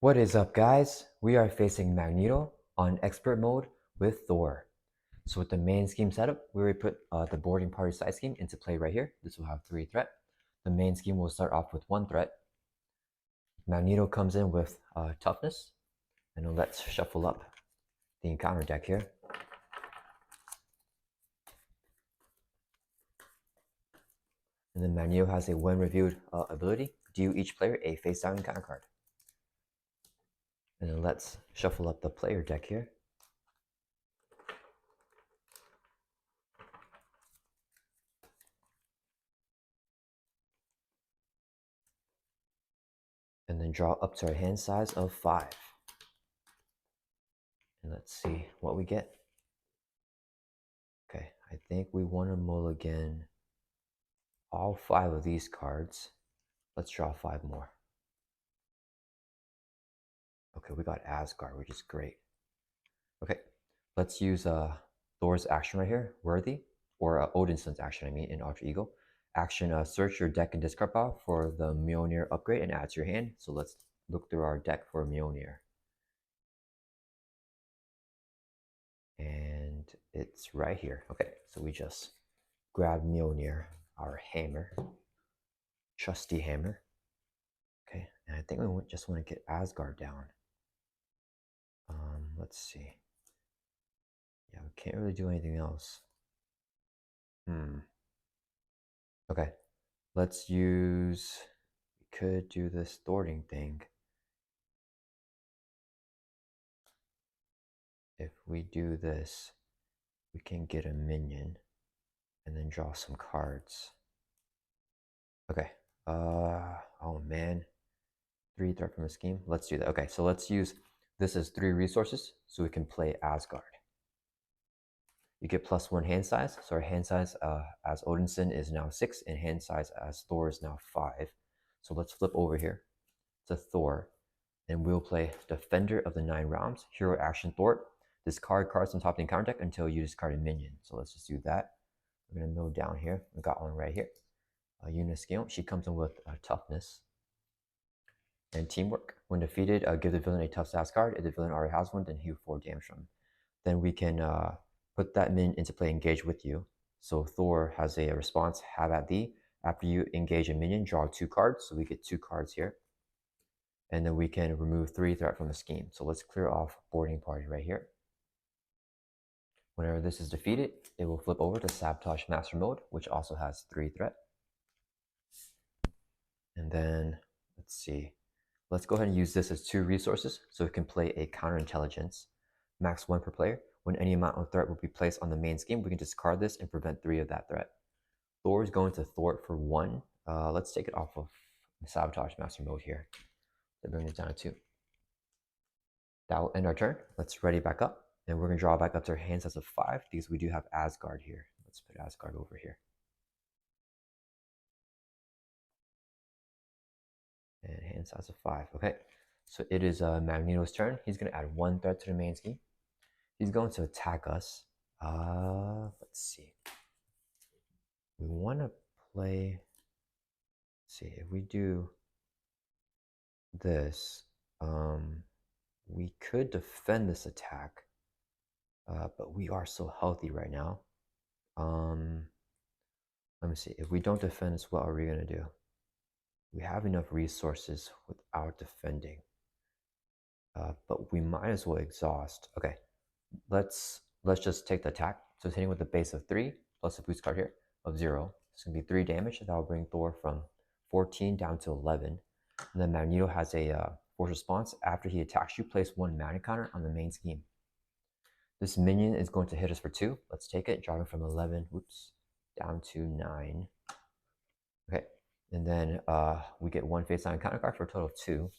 What is up, guys? We are facing Magneto on expert mode with Thor. So with the main scheme setup, we already put the boarding party side scheme into play right here. This will have 3 threat. The main scheme will start off with 1 threat. Magneto comes in with toughness. And then let's shuffle up the encounter deck here. And then Magneto has a when reviewed ability, deal each player a face down encounter card. And then let's shuffle up the player deck here. And then draw up to our hand size of 5. And let's see what we get. Okay, I think we want to mulligan all 5 of these cards. Let's draw 5 more. Okay, we got Asgard, which is great. Okay, let's use Thor's action right here, Worthy, or Odinson's action, I mean, in Alter Ego. Action, search your deck and discard pile for the Mjolnir upgrade and add to your hand. So let's look through our deck for Mjolnir. And it's right here. Okay, so we just grab Mjolnir, our hammer, trusty hammer. Okay, and I think we just want to get Asgard down. Let's see. Yeah, we can't really do anything else. Okay, let's use, we could do this thwarting thing. If we do this, we can get a minion and then draw some cards. Okay, oh man. 3 threat from a scheme. Let's do that. Okay, so let's use this as 3 resources so we can play Asgard. You get +1 hand size. So our hand size as Odinson is now 6 and hand size as Thor is now 5. So let's flip over here to Thor and we'll play Defender of the 9 Realms, Hero Action Thor. Discard cards on top of the encounter deck until you discard a minion. So let's just do that. We're going to mill down here. We got one right here. Uniscale. She comes in with Toughness and Teamwork. When defeated, give the villain a tough stats card. If the villain already has one, then heal 4 damage from him. Then we can put that minion into play, engage with you. So Thor has a response, have at thee. After you engage a minion, draw 2 cards. So we get 2 cards here. And then we can remove 3 threat from the scheme. So let's clear off boarding party right here. Whenever this is defeated, it will flip over to Sabotage Master Mode, which also has 3 threat. And then, let's see. Let's go ahead and use this as 2 resources so it can play a counterintelligence. Max 1 per player. When any amount of threat will be placed on the main scheme, we can discard this and prevent 3 of that threat. Thor is going to thwart for 1. Let's take it off of Sabotage Master Mode here. So bring it down to 2. That will end our turn. Let's ready back up. And we're going to draw back up to our hand size of 5 because we do have Asgard here. Let's put Asgard over here. And hand size of 5. Okay, so it is Magneto's turn. He's going to add 1 threat to the main scheme. He's going to attack us. Let's see. We want to play. Let's see, if we do this, we could defend this attack, but we are so healthy right now. Let me see. If we don't defend this, what are we going to do? We have enough resources without defending, but we might as well exhaust. Okay, let's just take the attack. So it's hitting with a base of 3 plus a boost card here of 0. It's going to be 3 damage. That will bring Thor from 14 down to 11. And then Magneto has a force response. After he attacks you, place 1 mana counter on the main scheme. This minion is going to hit us for 2. Let's take it, dropping from 11, down to 9. Okay, and then we get 1 face down counter card for a total of 2.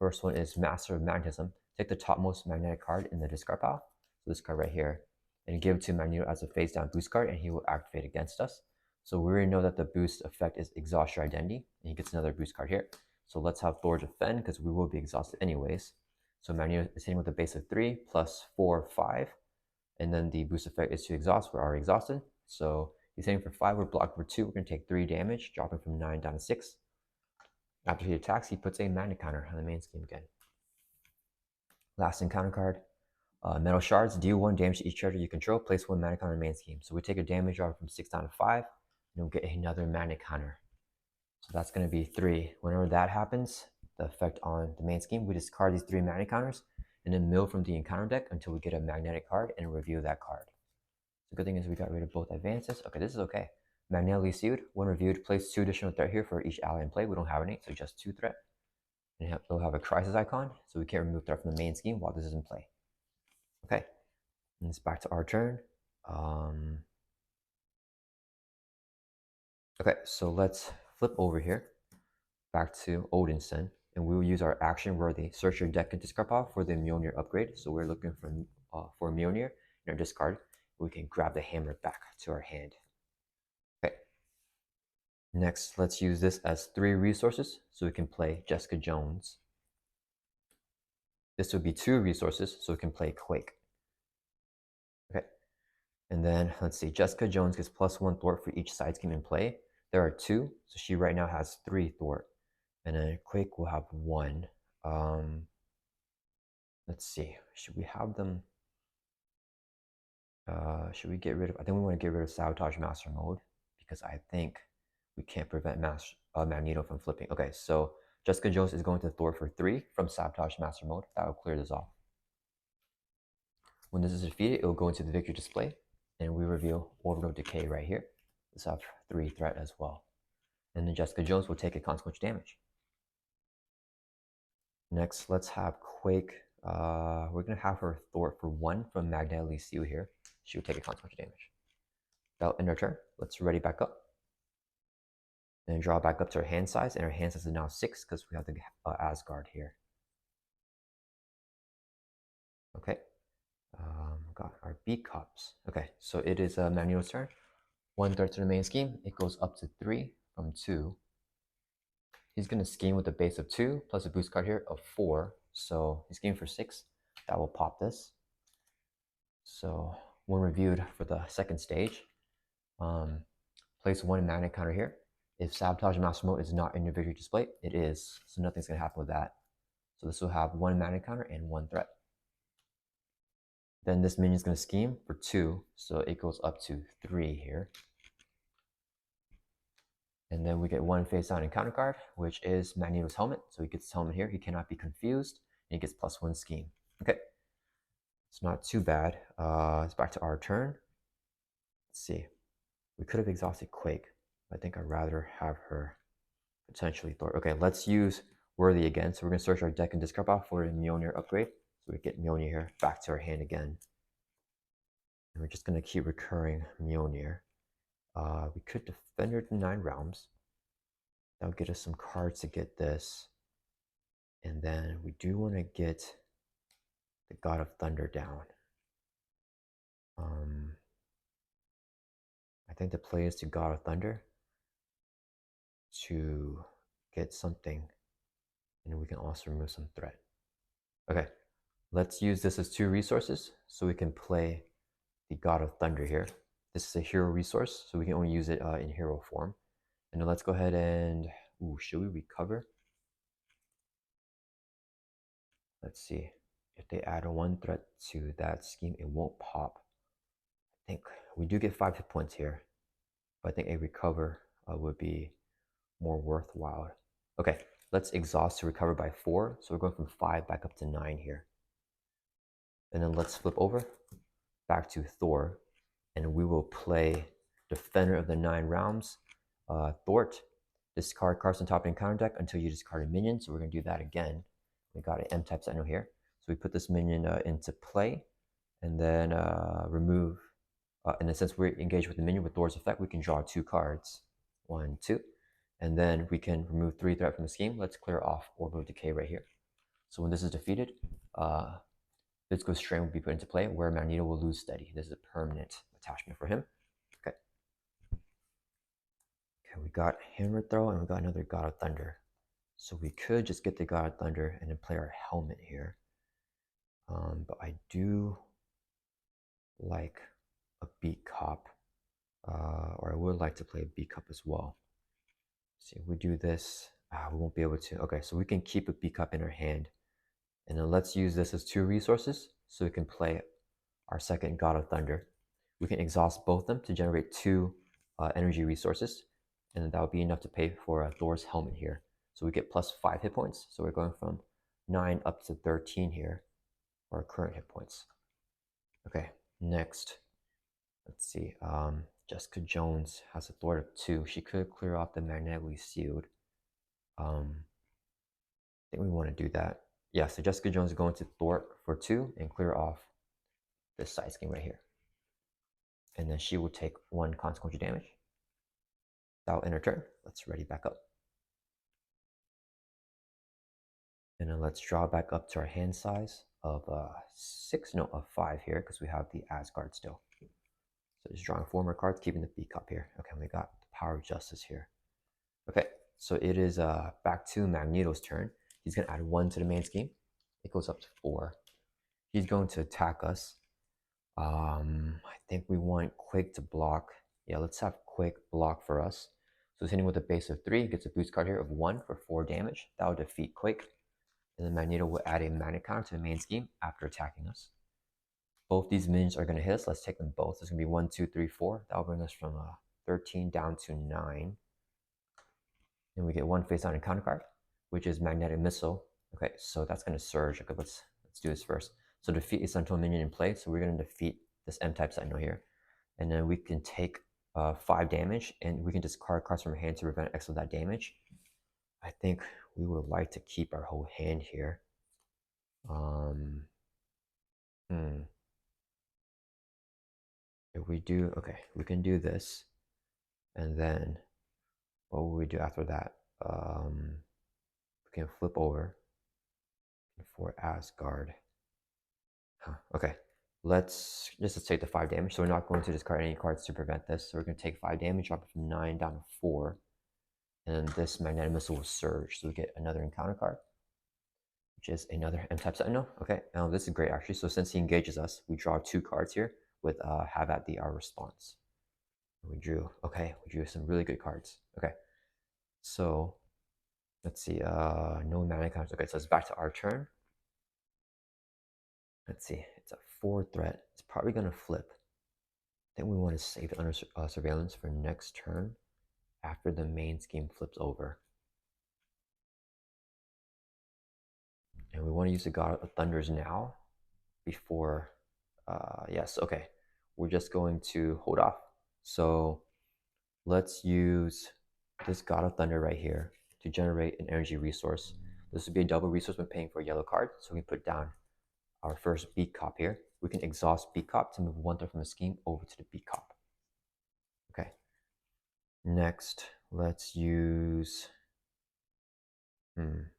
First one is Master of Magnetism. Take the topmost magnetic card in the discard pile, so this card right here, and give it to Magneto as a face down boost card, and he will activate against us. So we already know that the boost effect is exhaust your identity, and he gets another boost card here. So let's have Thor defend because we will be exhausted anyways. So Magneto is hitting with a base of 3 plus 4, 5. And then the boost effect is to exhaust. We're already exhausted. So he's hitting for 5. We're blocked for 2. We're going to take 3 damage, dropping from 9 down to 6. After he attacks, he puts a magnet counter on the main scheme again. Last encounter card. Metal Shards, deal 1 damage to each character you control. Place 1 mana counter in the main scheme. So we take a damage off from 6 down to 5, and we'll get another mana counter. So that's going to be 3. Whenever that happens, the effect on the main scheme, we discard these 3 mana counters, and then mill from the encounter deck until we get a magnetic card and review that card. The good thing is we got rid of both advances. Okay, this is okay. Magnetically sealed. When reviewed, place 2 additional threat here for each ally in play. We don't have any, so just 2 threat. And it'll have a crisis icon, so we can't remove threat from the main scheme while this is in play. Okay, and it's back to our turn. Okay, so let's flip over here, back to Odinson, and we will use our action worthy search your deck and discard pile for the Mjolnir upgrade. So we're looking for Mjolnir in our discard. We can grab the hammer back to our hand. Okay. Next, let's use this as 3 resources, so we can play Jessica Jones. This would be 2 resources, so we can play Quake. Okay. And then, let's see, Jessica Jones gets +1 thwart for each side scheme in play. There are 2, so she right now has 3 thwart. And then Quake will have 1. Let's see, should we have them? Should we get rid of, I think we want to get rid of Sabotage Master Mode, because I think we can't prevent Magneto from flipping. Okay, so Jessica Jones is going to Thor for 3 from Sabotage Master Mode. That will clear this off. When this is defeated, it will go into the victory display, and we reveal Orbital Decay right here. This has 3 threat as well. And then Jessica Jones will take a consequential damage. Next, let's have Quake. We're going to have her Thor for 1 from Magnetically Seal here. She will take a consequential damage. That'll end our turn. Let's ready back up. And draw back up to our hand size, and our hand size is now 6 because we have the Asgard here. Okay. Got our B cups. Okay, so it is Magneto's turn. 1 threat to the main scheme. It goes up to 3 from 2. He's going to scheme with a base of 2 plus a boost card here of 4. So he's scheming for 6. That will pop this. So when reviewed for the second stage, place 1 mana counter here. If Sabotage Master Mode is not in your victory display, it is. So nothing's going to happen with that. So this will have 1 mana counter and 1 threat. Then this minion is going to scheme for 2. So it goes up to 3 here. And then we get 1 face down encounter card, which is Magneto's helmet. So he gets his helmet here. He cannot be confused. And he gets +1 scheme. Okay. It's not too bad. It's back to our turn. Let's see. We could have exhausted Quake. I think I'd rather have her potentially Thor. Okay, let's use Worthy again. So we're going to search our deck and discard pile for a Mjolnir upgrade. So we get Mjolnir here back to our hand again. And we're just going to keep recurring Mjolnir. We could Defender to 9 realms. That'll get us some cards to get this. And then we do want to get the God of Thunder down. I think the play is to God of Thunder to get something, and we can also remove some threat. Okay, let's use this as 2 resources so we can play the God of Thunder here. This is a hero resource, so we can only use it in hero form. And then let's go ahead and, should we recover? Let's see. If they add 1 threat to that scheme, it won't pop. I think we do get 5 hit points here, but I think a recover would be more worthwhile. Okay, let's exhaust to recover by 4. So we're going from 5 back up to 9 here. And then let's flip over back to Thor, and we will play Defender of the 9 Realms, Thort. Discard cards on top of the encounter deck until you discard a minion. So we're going to do that again. We got an M-type Sentinel here. So we put this minion into play, and then remove. And then since we're engaged with the minion with Thor's effect, we can draw 2 cards. 1, 2. And then we can remove 3 threat from the scheme. Let's clear off Orbital Decay right here. So when this is defeated, Physical Strain will be put into play, where Magneto will lose steady. This is a permanent attachment for him. Okay. Okay, we got Hammer Throw, and we got another God of Thunder. So we could just get the God of Thunder and then play our helmet here. But I do like a B cup, or I would like to play a B cup as well. See, if we do this, we won't be able to. Okay, so we can keep a B cup in our hand. And then let's use this as 2 resources so we can play our second God of Thunder. We can exhaust both of them to generate 2 energy resources, and then that would be enough to pay for Thor's helmet here. So we get plus 5 hit points. So we're going from 9 up to 13 here for our current hit points. Okay, next, let's see. Jessica Jones has a Thor of 2. She could clear off the magnetically sealed. I think we want to do that. Yeah, so Jessica Jones is going to Thor for 2 and clear off this side scheme right here. And then she will take 1 consequential damage. That'll end her turn. Let's ready back up. And then let's draw back up to our hand size of 6, no, of 5 here, because we have the Asgard still. So just drawing 4 more cards, keeping the B cup here. Okay, we got the Power of Justice here. Okay, so it is back to Magneto's turn. He's going to add 1 to the main scheme. It goes up to 4. He's going to attack us. I think we want Quick to block. Yeah, let's have Quick block for us. So it's hitting with a base of 3. Gets a boost card here of 1 for 4 damage. That will defeat Quick. And then Magneto will add a magnet counter to the main scheme after attacking us. Both these minions are going to hit us. Let's take them both. There's going to be 1, 2, 3, 4. That will bring us from 13 down to 9. And we get 1 face down encounter card, which is Magnetic Missile. Okay, so that's going to surge. Okay, let's do this first. So defeat a central minion in play. So we're going to defeat this M-type Sentinel here. And then we can take 5 damage, and we can discard cards from our hand to prevent X of that damage. I think we would like to keep our whole hand here. If we do, okay, we can do this. And then what will we do after that? We can flip over for Asgard. Okay, let's take the 5 damage. So we're not going to discard any cards to prevent this. So we're going to take 5 damage, drop it from 9 down to 4. And this Magnetic Missile will surge. So we get another encounter card, which is another M-type Sentinel. Okay, now this is great actually. So since he engages us, we draw 2 cards here with have at the our response. We drew some really good cards. Okay, so let's see, no mana counters. Okay, so it's back to our turn. Let's see, it's a 4 threat. It's probably gonna flip. I think we want to save it under surveillance for next turn after the main scheme flips over. And we want to use the God of Thunders now before, yes, okay. We're just going to hold off. So let's use this God of Thunder right here to generate an energy resource. This would be a double resource when paying for a yellow card. So we put down our first B cop here. We can exhaust B cop to move 1 threat from the scheme over to the B cop. Okay. Next, let's use. Can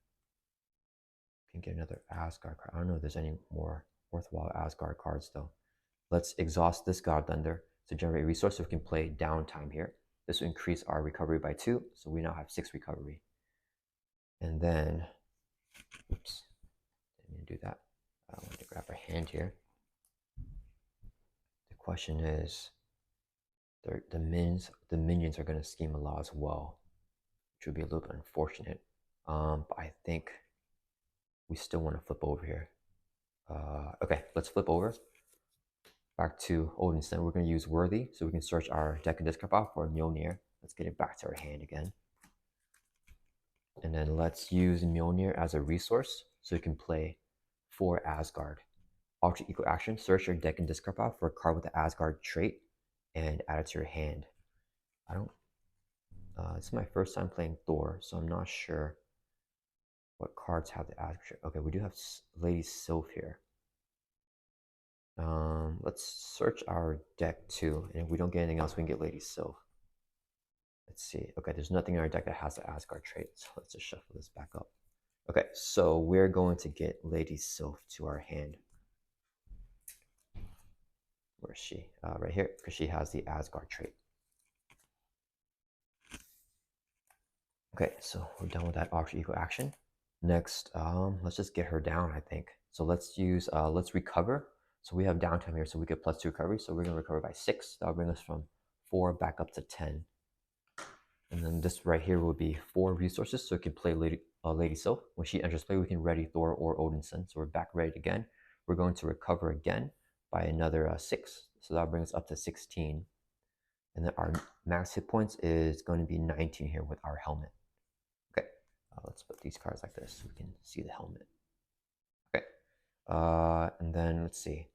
get another Asgard card. I don't know if there's any more worthwhile Asgard cards though. Let's exhaust this God Thunder to generate a resource so we can play downtime here. This will increase our recovery by 2, so we now have 6 recovery. And then, oops, didn't mean to do that. I want to grab our hand here. The question is, the minions are going to scheme a lot as well, which would be a little bit unfortunate. But I think we still want to flip over here. Okay, let's flip over. Back to Odinson, we're going to use Worthy, so we can search our deck and discard pile for Mjolnir. Let's get it back to our hand again. And then let's use Mjolnir as a resource, so we can play 4 Asgard. Alter equal action, search your deck and discard pile for a card with the Asgard trait, and add it to your hand. This is my first time playing Thor, so I'm not sure what cards have the Asgard trait. Okay, we do have Lady Sylph here. Let's search our deck too, and if we don't get anything else, we can get Lady Sylph. Let's see. Okay, there's nothing in our deck that has the Asgard trait, so let's just shuffle this back up. Okay, so we're going to get Lady Sylph to our hand. Where is she? Right here, because she has the Asgard trait. Okay, so we're done with that alter equal action. Next, let's just get her down, I think. So let's use, let's recover. So we have downtime here, so we get +2 recovery. So we're going to recover by 6. That'll bring us from 4 back up to 10. And then this right here will be 4 resources, so we can play Lady Sylph. When she enters play, we can ready Thor or Odinson. So we're back ready again. We're going to recover again by another 6. So that'll bring us up to 16. And then our max hit points is going to be 19 here with our helmet. Okay, let's put these cards like this so we can see the helmet. Okay, and then let's see.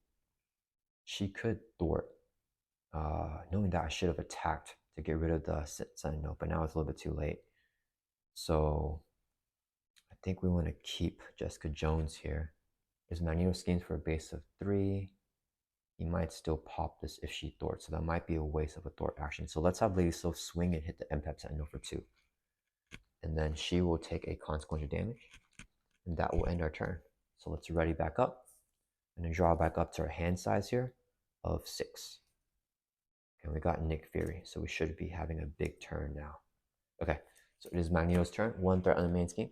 She could thwart. Knowing that I should have attacked to get rid of the Sentinel, but now it's a little bit too late. So I think we want to keep Jessica Jones here. There's Magneto schemes for a base of 3. He might still pop this if she thwarts, so that might be a waste of a thwart action. So let's have Lady Sylph swing and hit the Empath Sentinel for 2. And then she will take a consequential damage, and that will end our turn. So let's ready back up, and then draw back up to our hand size here of 6. And we got Nick Fury, so we should be having a big turn now. Okay, so it is Magneto's turn. 1 threat on the main scheme.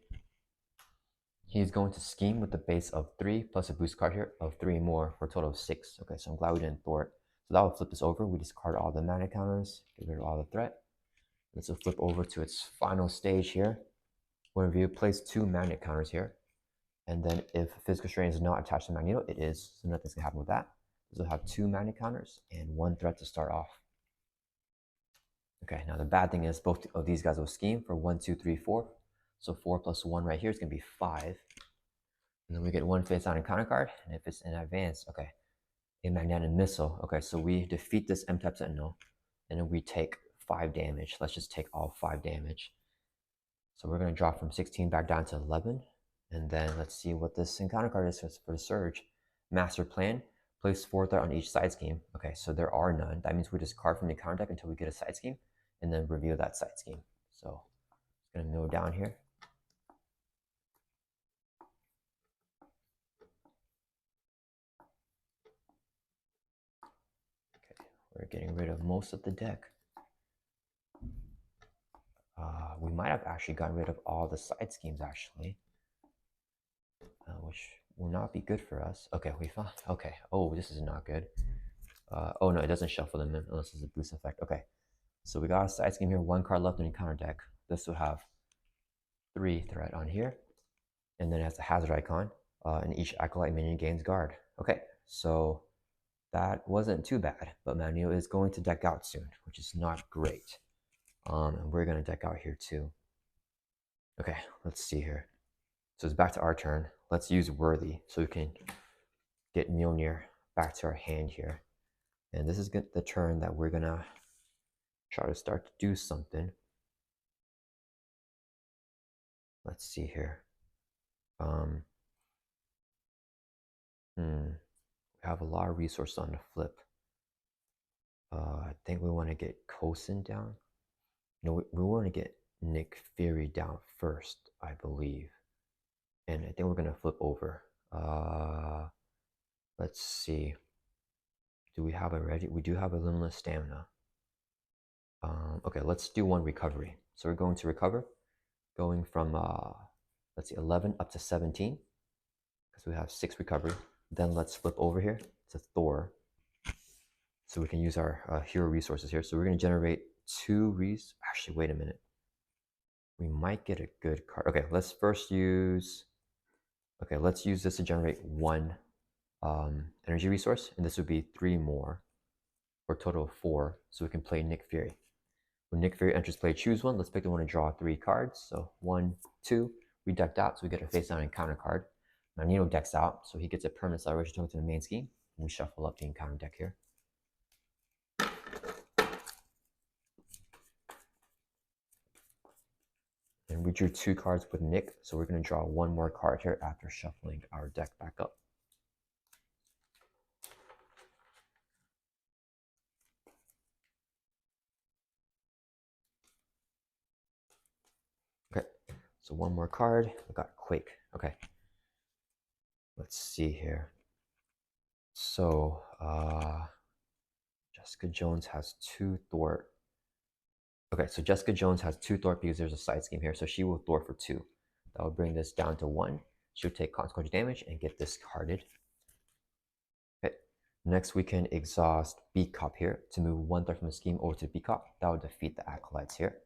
He's going to scheme with the base of 3 plus a boost card here of 3 more for a total of 6. Okay, so I'm glad we didn't thwart. So that will flip this over. We discard all the mana counters, get rid of all the threat. This will flip over to its final stage here. We'll review, place 2 magnet counters here. And then if physical strain is not attached to Magneto, it is, so nothing's gonna happen with that. This will have 2 magnet counters and 1 threat to start off. Okay, now the bad thing is both of these guys will scheme for 1, 2, 3, 4. So 4 plus 1 right here is gonna be 5. And then we get 1 face down and counter card. And if it's in advance, okay, a magnetic missile. Okay, so we defeat this M-type Sentinel, and then we take 5 damage. Let's just take all 5 damage. So we're gonna drop from 16 back down to 11. And then let's see what this encounter card is for the Surge. Master Plan, place 4 threat on each side scheme. Okay, so there are none. That means we discard from the counter deck until we get a side scheme, and then reveal that side scheme. So I'm gonna mill down here. Okay, we're getting rid of most of the deck. We might have actually gotten rid of all the side schemes actually, which will not be good for us. Okay, we found, okay, oh, this is not good. Oh no, it doesn't shuffle them in unless it's a boost effect. Okay, so we got a side scheme here, 1 card left in the counter deck. This will have 3 threat on here, and then it has a hazard icon, and each acolyte minion gains guard. Okay, so that wasn't too bad, but Magneto is going to deck out soon, which is not great. And we're gonna deck out here too. Okay, let's see here. So it's back to our turn. Let's use Worthy so we can get Mjolnir back to our hand here. And this is the turn that we're gonna try to start to do something. Let's see here. We have a lot of resources on the flip. I think we want to get Coulson down. No, we want to get Nick Fury down first, I believe. And I think we're gonna flip over. Let's see. Do we have it ready? We do have a limitless stamina. Okay, let's do 1 recovery. So we're going to recover, going from let's see, 11 up to 17, because we have 6 recovery. Then let's flip over here to Thor, so we can use our hero resources here. So we're gonna generate 2 Actually, wait a minute. We might get a good card. Okay, let's first use. Okay, let's use this to generate 1 energy resource, and this would be 3 more, for a total of 4. So we can play Nick Fury. When Nick Fury enters play, choose 1. Let's pick the one to draw 3 cards. So 1, 2. We decked out, so we get a face down encounter card. Magneto decks out, so he gets a permanent celebration token to the main scheme. And we shuffle up the encounter deck here. And we drew 2 cards with Nick, so we're going to draw 1 more card here after shuffling our deck back up. Okay, so 1 more card. We got Quake. Okay, let's see here. So Jessica Jones has 2 thwart. Okay, so Jessica Jones has 2 thwart because there's a side scheme here, so she will thwart for 2. That will bring this down to 1. She'll take consequential damage and get discarded. Okay, next we can exhaust Beat Cop here to move 1 threat from the scheme over to Beat Cop. That will defeat the acolytes here.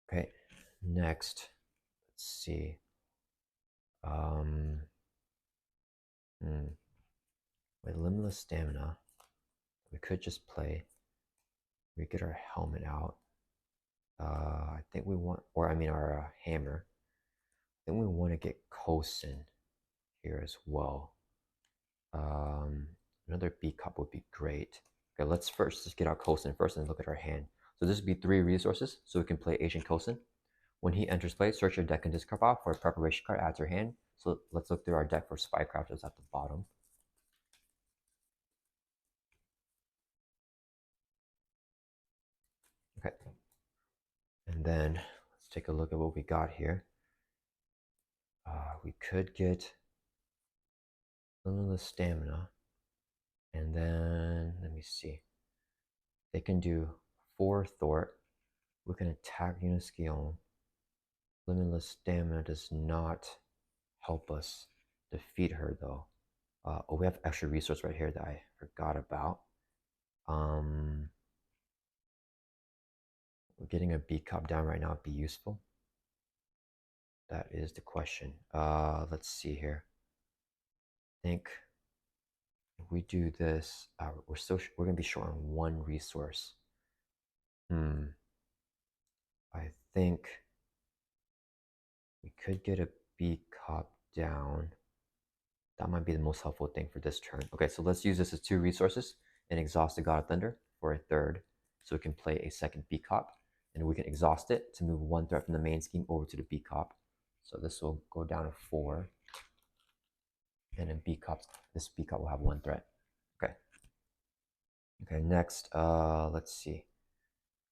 Okay, next, let's see. With limitless stamina, we could just play. We get our helmet out. I think we want, or I mean our hammer. I think we want to get Kosin here as well. Another B cup would be great. Okay, let's first just get our Kosin first and look at our hand. So this would be 3 resources, so we can play Agent Kosin. When he enters play, search your deck and discard off for a preparation card, add to your hand. So let's look through our deck for Spycrafters at the bottom. Okay. And then let's take a look at what we got here. We could get limitless stamina. And then, let me see. They can do 4 Thor. We can attack Uniskion. Limitless stamina does not help us defeat her though. Oh, we have extra resource right here that I forgot about. Getting a B cup down right now would be useful. That is the question. Let's see here. I think if we do this, we're gonna be short on 1 resource. I think we could get a B cup down. That might be the most helpful thing for this turn. Okay, so let's use this as 2 resources and exhaust the God of Thunder for a 3rd, so we can play a 2nd B cop, and we can exhaust it to move 1 threat from the main scheme over to the B cop. So this will go down to 4, and then this B cop will have 1 threat. Okay. Okay, next, let's see.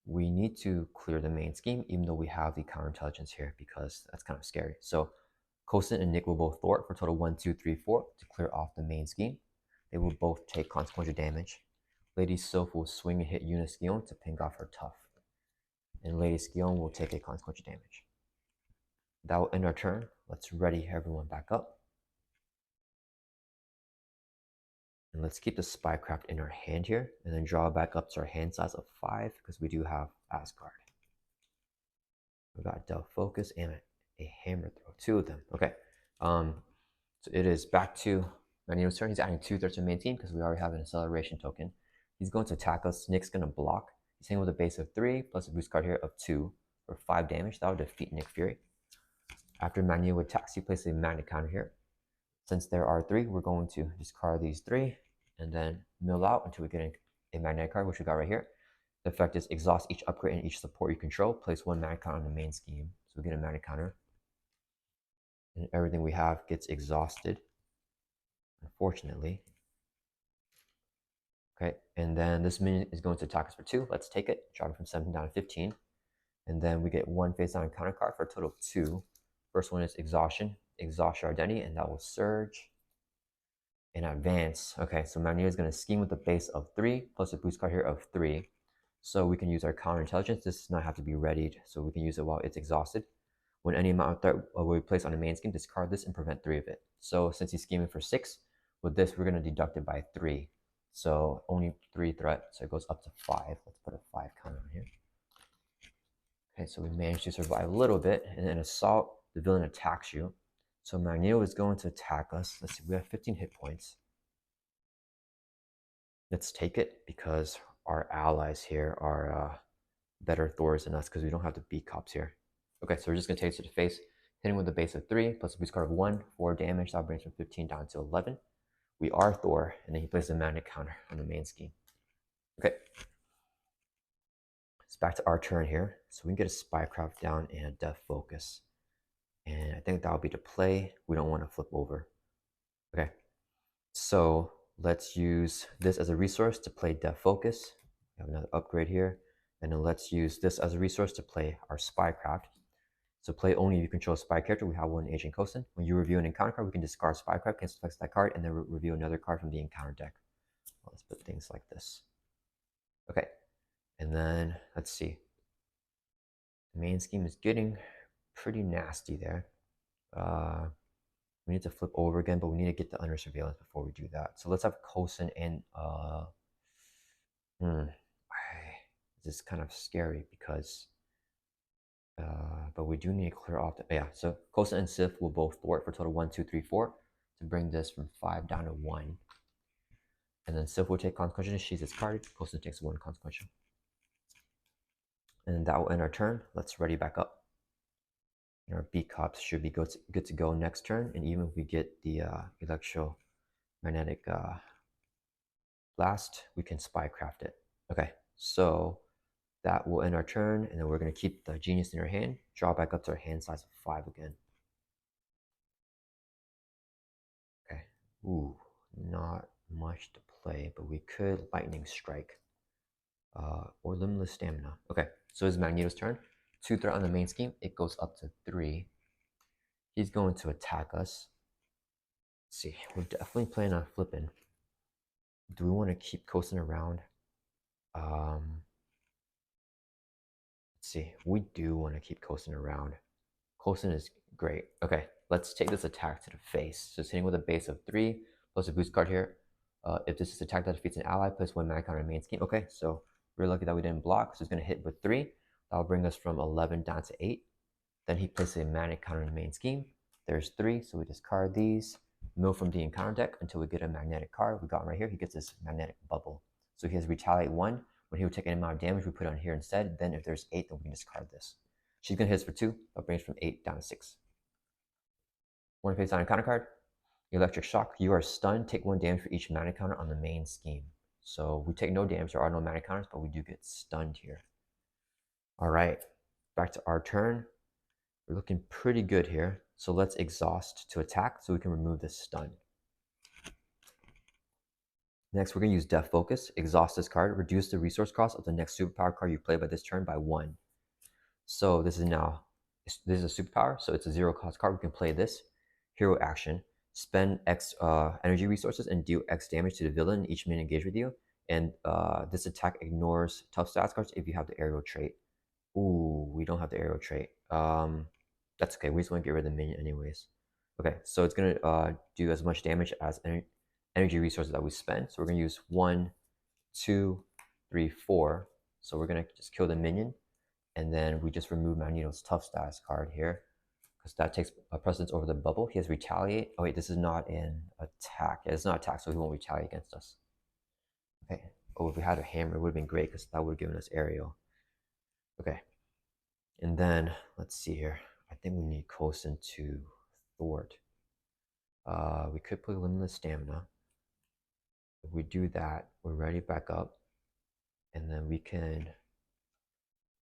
We need to clear the main scheme, even though we have the counterintelligence here, because that's kind of scary. So Kosin and Nick will both thwart for a total 1, 2, 3, 4 to clear off the main scheme. They will both take consequential damage. Lady Soph will swing and hit Uniskion to ping off her tough. And Lady Skion will take a consequential damage. That will end our turn. Let's ready everyone back up. And let's keep the Spycraft in our hand here, and then draw back up to our hand size of 5, because we do have Asgard. We got Delve Focus and a Hammer Throw, 2 of them. Okay. So it is back to Magneto's turn. He's adding 2 threats to the main team because we already have an acceleration token. He's going to attack us. Nick's going to block. He's hitting with a base of 3 plus a boost card here of 2 for 5 damage. That would defeat Nick Fury. After Magneto attacks, he places a magnet counter here. Since there are 3, we're going to discard these 3 and then mill out until we get a magnetic card, which we got right here. The effect is exhaust each upgrade and each support you control. Place 1 magnet counter on the main scheme. So we get a magnet counter. And everything we have gets exhausted, unfortunately. Okay, and then this minion is going to attack us for 2. Let's take it, drop it from 17 down to 15. And then we get 1 face down counter card for a total of 2. First one is Exhaustion. Exhaust your identity, and that will surge and advance. Okay, so Magneto is going to scheme with a base of 3 plus a boost card here of 3. So we can use our counterintelligence. This does not have to be readied, so we can use it while it's exhausted. When any amount of threat will be placed on the main scheme, discard this and prevent 3 of it. So since he's scheming for 6, with this we're going to deduct it by 3. So only 3 threat, so it goes up to 5. Let's put a 5 counter on here. Okay, so we managed to survive a little bit, and then assault, the villain attacks you. So Magneto is going to attack us. Let's see, we have 15 hit points. Let's take it because our allies here are better Thors than us because we don't have the B cops here. Okay, so we're just going to take it to the face, hitting with a base of 3 plus a boost card of 1, 4 damage. That brings from 15 down to 11. We are Thor, and then he places a magnet counter on the main scheme. Okay. It's back to our turn here. So we can get a Spycraft down and a Death Focus. And I think that'll be the play. We don't want to flip over. Okay. So let's use this as a resource to play Death Focus. We have another upgrade here. And then let's use this as a resource to play our Spycraft. So play only if you control a spy character. We have 1 Agent Kosin. When you review an encounter card, we can discard Spycraft, cancel flex that card, and then review another card from the encounter deck. Well, let's put things like this. Okay. And then let's see. The main scheme is getting pretty nasty there. We need to flip over again, but we need to get the under surveillance before we do that. So let's have Kosin and this is kind of scary because But we do need to clear off the, yeah, so Kosa and Sif will both thwart for total 1, 2, 3, 4 to bring this from 5 down to 1. And then Sif will take consequential, she's discarded, Kosa takes 1 consequential. And that will end our turn. Let's ready back up. And our B-Cops should be good to go next turn. And even if we get the electromagnetic blast, we can spycraft it. Okay, so that will end our turn. And then we're going to keep the genius in our hand, draw back up to our hand size of 5 again. Okay, ooh, not much to play, but we could lightning strike or limitless stamina. Okay, so it's Magneto's turn. 2 threat on the main scheme, it goes up to 3. He's going to attack us. Let's see, we're definitely planning on flipping. Do we want to keep coasting around? Let's see, we do want to keep coasting around. Coasting is great. Okay, let's take this attack to the face. So it's hitting with a base of 3 plus a boost card here. If this is attack that defeats an ally, place 1 mana counter on main scheme. Okay, so we're lucky that we didn't block, so it's going to hit with 3. That'll bring us from 11 down to 8. Then he places a mana counter in the main scheme. There's 3, so we discard these. Mill from the encounter deck until we get a magnetic card. We got him right here. He gets this magnetic bubble. So he has retaliate 1. When he would take an amount of damage, we put it on here instead. Then if there's 8, then we can discard this. She's going to hit us for 2. That brings from 8 down to 6. 1 face down a counter card. Electric Shock. You are stunned. Take 1 damage for each mana counter on the main scheme. So we take no damage. There are no mana counters, but we do get stunned here. All right. Back to our turn. We're looking pretty good here. So let's exhaust to attack so we can remove this stun. Next, we're going to use Death Focus. Exhaust this card. Reduce the resource cost of the next superpower card you play by this turn by 1. So this is a superpower, so it's a 0 cost card. We can play this. Hero action. Spend X energy resources and deal X damage to the villain each minute engaged with you. And this attack ignores tough stats cards if you have the aerial trait. Ooh, we don't have the aerial trait. That's okay. We just want to get rid of the minion anyways. Okay, so it's going to do as much damage as energy resources that we spend. So we're going to use 1, 2, 3, 4. So we're going to just kill the minion. And then we just remove Magneto's tough status card here, because that takes a precedence over the bubble. He has retaliate. Oh wait, this is not an attack. Yeah, it's not attack, so he won't retaliate against us. Okay. Oh, if we had a hammer, it would have been great, because that would have given us aerial. Okay. And then, let's see here. I think we need Coulson to thwart. We could play limitless stamina. If we do that, we're ready back up. And then we can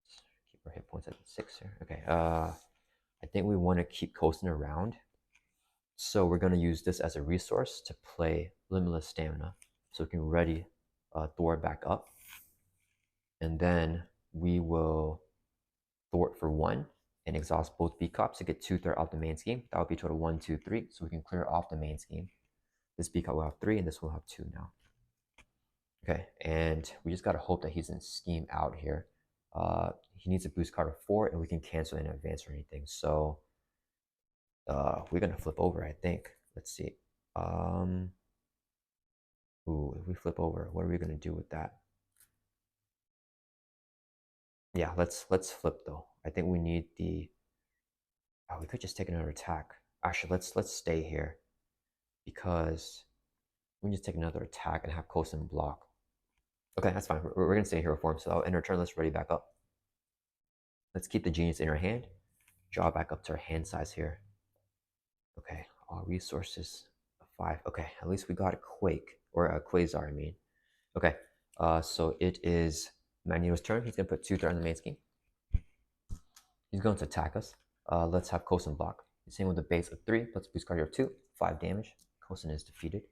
keep our hit points at 6 here. Okay. I think we want to keep coasting around. So we're going to use this as a resource to play limitless stamina. So we can ready Thor back up. And then we will thwart for 1 and exhaust both B-Cops to get 2 threat off the main scheme. That would be total 1, 2, 3. So we can clear off the main scheme. This B-Cop will have 3 and this will have 2 now. Okay, and we just got to hope that he's in scheme out here. He needs a boost card of 4 and we can cancel in advance or anything. So we're going to flip over, I think. Let's see. Ooh, if we flip over, what are we going to do with that? Yeah, let's flip though. I think we need the. Oh, we could just take another attack. Actually, let's stay here because we can just take another attack and have Coulson block. Okay, that's fine. We're gonna stay in hero form. So I'll end our turn. Let's ready back up. Let's keep the genius in our hand. Draw back up to our hand size here. Okay, all resources 5. Okay, at least we got a Quake or a Quasar. I mean. Okay, so it is Magneto's turn. He's gonna put 2 threat on the main scheme. He's going to attack us. Let's have Coulson block. He's hitting with a base of 3. Let's boost card of 2. 5 damage. Coulson is defeated.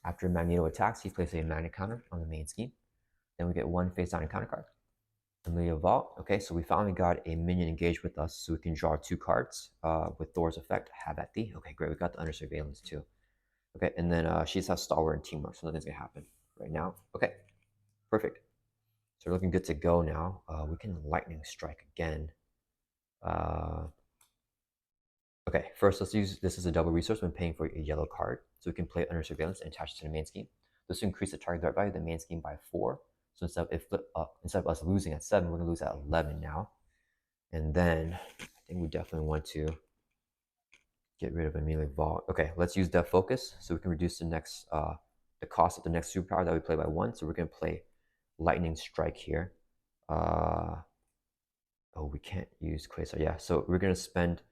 After Magneto attacks, he places a mana counter on the main scheme. Then we get 1 face down encounter card. Amelia Vault. Okay, so we finally got a minion engaged with us, so we can draw 2 cards with Thor's effect. Have at thee. Okay, great. We got the Under Surveillance too. Okay, and then she just has Stalwart and Teamwork, so nothing's gonna happen right now. Okay, perfect. So we're looking good to go now. We can Lightning Strike again. Okay, first let's use this as a double resource when paying for a yellow card. So we can play it under surveillance and attach it to the main scheme. This will increase the target threat value of the main scheme by 4. So instead of us losing at 7, we're going to lose at 11 now. And then I think we definitely want to get rid of immediately Vault. Okay, let's use Depth Focus so we can reduce the cost of the next superpower that we play by 1. So we're gonna play Lightning Strike here. Oh, we can't use Quasar. Yeah, so we're gonna spend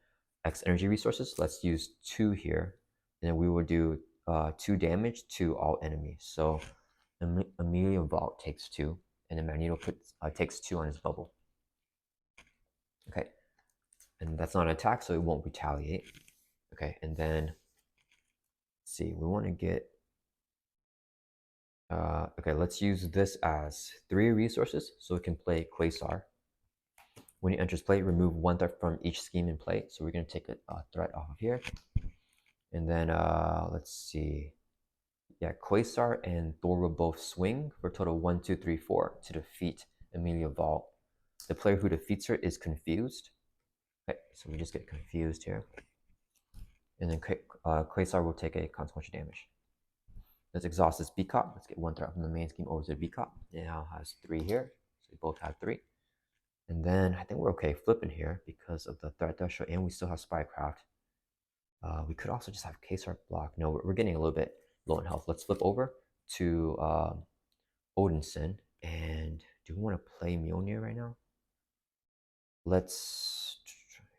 X energy resources. Let's use 2 here, and then we will do 2 damage to all enemies. So Amelia Vault takes 2, and then Magneto takes 2 on his bubble. Okay, and that's not an attack, so it won't retaliate. Okay, and then let's see, we want to get okay, let's use this as 3 resources so we can play Quasar. When he enters play, remove 1 threat from each scheme in play. So we're going to take a threat off of here. And then let's see. Yeah, Quasar and Thor will both swing for a total of 1, 2, 3, 4 to defeat Amelia Vault. The player who defeats her is confused. Okay, so we just get confused here. And then Quasar will take a consequential damage. Let's exhaust this B-Cop. Let's get 1 threat from the main scheme over to the B-Cop. It now has 3 here. So we both have 3. And then I think we're okay flipping here because of the threat threshold, and we still have Spycraft. We could also just have Quasar block. No, we're getting a little bit low in health. Let's flip over to Odinson. And do we want to play Mjolnir right now? Let's.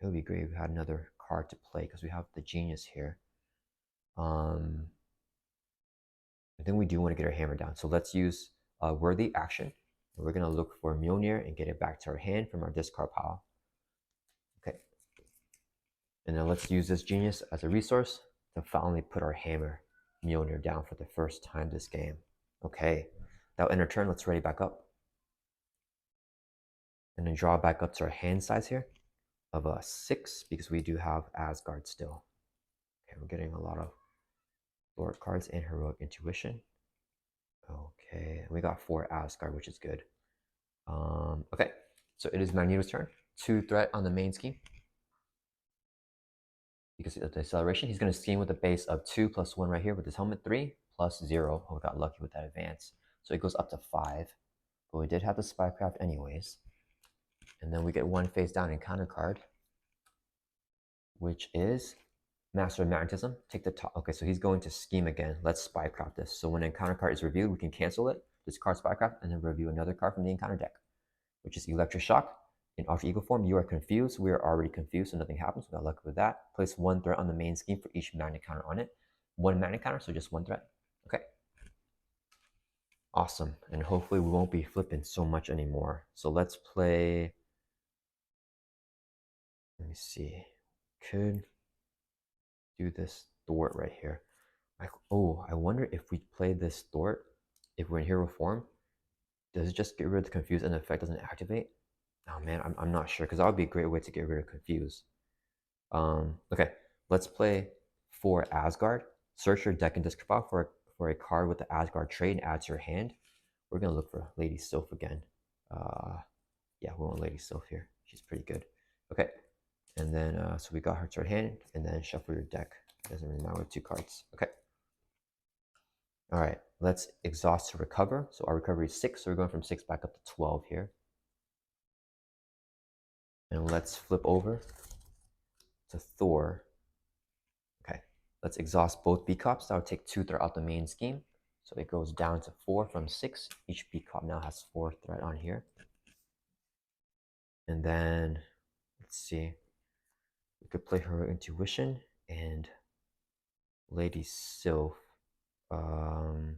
It would be great if we had another card to play because we have the Genius here. I think we do want to get our hammer down. So let's use Worthy Action. And we're going to look for Mjolnir and get it back to our hand from our discard pile. Okay. And then let's use this Genius as a resource to finally put our hammer Mjolnir down for the first time this game. Okay, that'll end our turn. Let's ready back up. And then draw back up to our hand size here of a 6 because we do have Asgard still. Okay, we're getting a lot of Lord cards and Heroic Intuition. Okay, we got 4 Asgard, which is good. Okay, so it is Magneto's turn. 2 threat on the main scheme. Because of the acceleration, he's going to scheme with a base of 2 plus 1 right here with his helmet, 3 plus 0. Oh, we got lucky with that advance. So it goes up to 5. But we did have the Spycraft anyways. And then we get 1 face down encounter card, which is Master of Magnetism. Take the top. Okay, so he's going to scheme again. Let's Spycraft this. So when an encounter card is reviewed, we can cancel it, discard Spycraft, and then review another card from the encounter deck, which is Electric Shock. In Alter Ego form, you are confused. We are already confused, so nothing happens. We got lucky with that. Place 1 threat on the main scheme for each magnet counter on it. 1 magnet counter, so just 1 threat. Okay. Awesome. And hopefully we won't be flipping so much anymore. So let's play. Let me see. Could do this Thor right here. I wonder if we play this Thor, if we're in hero form, does it just get rid of the confuse and the effect doesn't activate? Oh man, I'm not sure because that would be a great way to get rid of confuse. Okay, let's play for Asgard. Search your deck and discard file for a card with the Asgard trait and add to your hand. We're gonna look for Lady Sylph again. Yeah, we want Lady Sylph here. She's pretty good. Okay, and then so we got her to our hand, and then shuffle your deck. Doesn't really matter with 2 cards. Okay. All right, let's exhaust to recover. So our recovery is 6, so we're going from 6 back up to 12 here. And let's flip over to Thor. Okay, let's exhaust both B-Cops. That'll take 2 threat out the main scheme. So it goes down to 4 from 6. Each B-Cop now has 4 threat on here. And then, let's see. We could play her Intuition and Lady Sylph. Or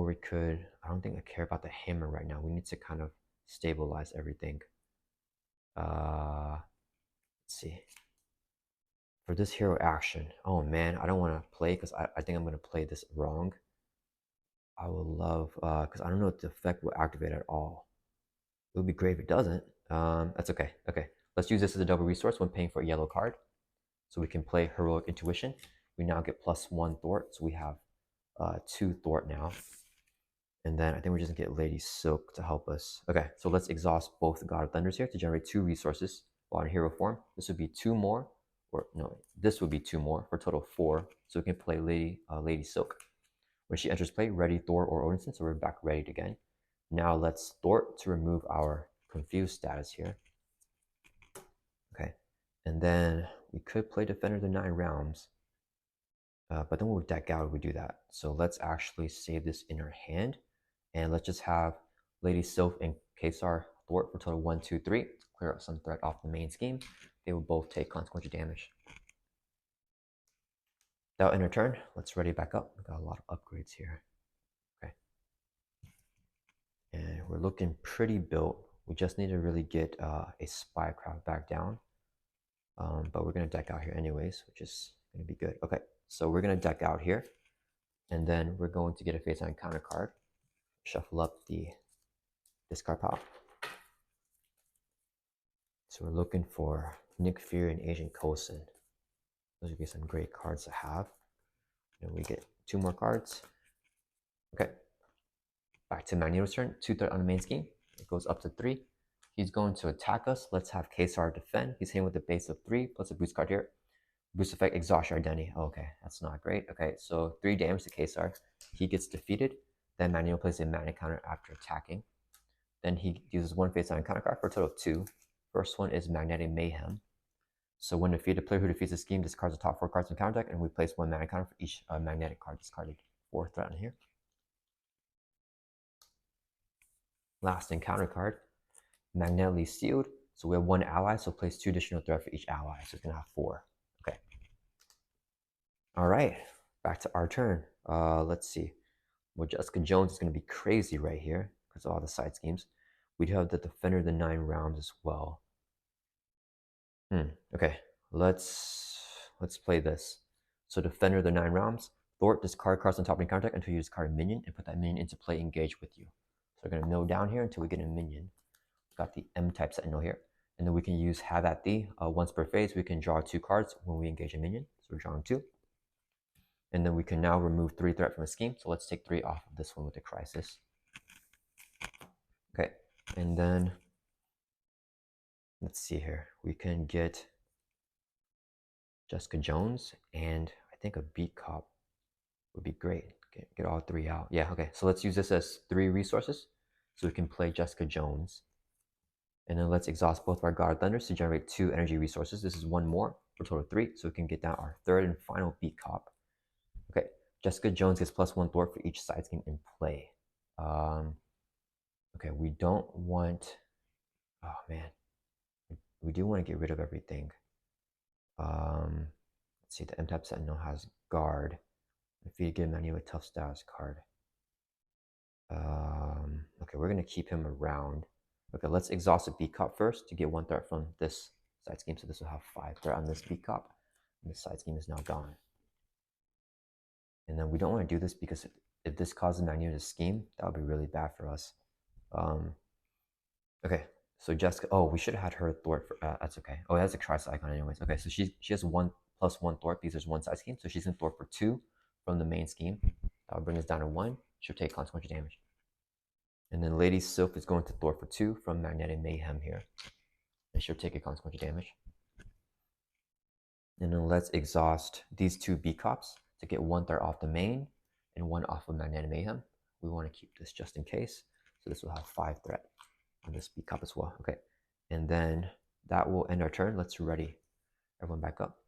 we could, I don't think I care about the hammer right now. We need to kind of stabilize everything. Let's see. For this hero action, oh man, I don't want to play because I think I'm going to play this wrong. I would love, because I don't know if the effect will activate at all. It would be great if it doesn't. That's okay. Okay, let's use this as a double resource when paying for a yellow card. So we can play Heroic Intuition. We now get +1 Thwart, so we have 2 Thwart now. And then I think we're just gonna get Lady Silk to help us. Okay, so let's exhaust both God of Thunders here to generate 2 resources while in hero form. This would be 2 more, or no, this would be 2 more for a total of 4. So we can play Lady Silk. When she enters play, ready Thor or Odinson, so we're back ready again. Now let's Thor to remove our confused status here. Okay, and then we could play Defender of the Nine Realms, but then we'll deck out if we do that. So let's actually save this in our hand, and let's just have Lady Sylph and Kesar thwart for total 1, 2, 3. Clear up some threat off the main scheme. They will both take consequential damage. Without end turn, let's ready back up. We got a lot of upgrades here. Okay, and we're looking pretty built. We just need to really get a Spycraft back down. But we're going to deck out here anyways, which is going to be good. Okay, so we're going to deck out here, and then we're going to get a face-on counter card. Shuffle up the discard pile. So we're looking for Nick Fury and Agent Coulson. Those would be some great cards to have. And we get 2 more cards. Okay, back to Magneto's turn. 2 threat on the main scheme. It goes up to 3. He's going to attack us. Let's have Kesar defend. He's hitting with a base of 3 plus a boost card here. Boost effect, exhaust your identity. Okay, that's not great. Okay, so 3 damage to Kesar. He gets defeated. Then Magneto plays a mana counter after attacking. Then he uses 1 face-on counter card for a total of 2. First one is Magnetic Mayhem. So when defeated, the player who defeats this scheme discards the top 4 cards in counter deck, and we place 1 mana counter for each magnetic card discarded. 4 threat on here. Last encounter card, Magnetically Sealed. So we have 1 ally, so place 2 additional threat for each ally. So it's going to have 4. Okay. All right, back to our turn. Let's see. Well, Jessica Jones is going to be crazy right here because of all the side schemes. We do have the Defender of the Nine Realms as well. Okay, let's play this. So Defender of the Nine Realms. Thor, discard cards on top of the counter deck until you discard a minion and put that minion into play, engage with you. So we're going to mill down here until we get a minion. Got the M-type Sentinel here. And then we can use Have at Thee. Once per phase, we can draw 2 cards when we engage a minion. So we're drawing 2. And then we can now remove 3 threat from a scheme. So let's take 3 off of this one with the Crisis. Okay, and then let's see here. We can get Jessica Jones, and I think a Beat Cop would be great. Get all 3 out. Yeah, okay. So let's use this as 3 resources. So we can play Jessica Jones. And then let's exhaust both of our God of Thunders to generate 2 energy resources. This is 1 more for a total of 3. So we can get down our 3rd and final Beat Cop. Okay, Jessica Jones gets +1 thwart for each side scheme in play. Okay, we don't want... Oh, man. We do want to get rid of everything. Let's see, the M-type Sentinel has Guard. If you give Magneto a tough status card. Okay, we're going to keep him around. Okay, let's exhaust a Beat Cop first to get 1 threat from this side scheme. So this will have 5 threat on this Beat Cop. And this side scheme is now gone. And then we don't want to do this because if this causes Magneto to scheme, that would be really bad for us. Okay, so Jessica, oh, we should have had her thwart for, that's okay. Oh, that's a crisis icon anyways. Okay, so she has 1 + 1 thwart because there's 1 side scheme. So she's going to thwart for 2 from the main scheme. That will bring us down to 1. She'll take consequential damage. And then Lady Sylph is going to thwart for 2 from Magnetic Mayhem here. And she'll take a consequential damage. And then let's exhaust these 2 Beat Cops to get 1 threat off the main and 1 off of Magnetic Mayhem. We want to keep this just in case. So this will have 5 threat on this Beat Cop as well. Okay. And then that will end our turn. Let's ready everyone back up.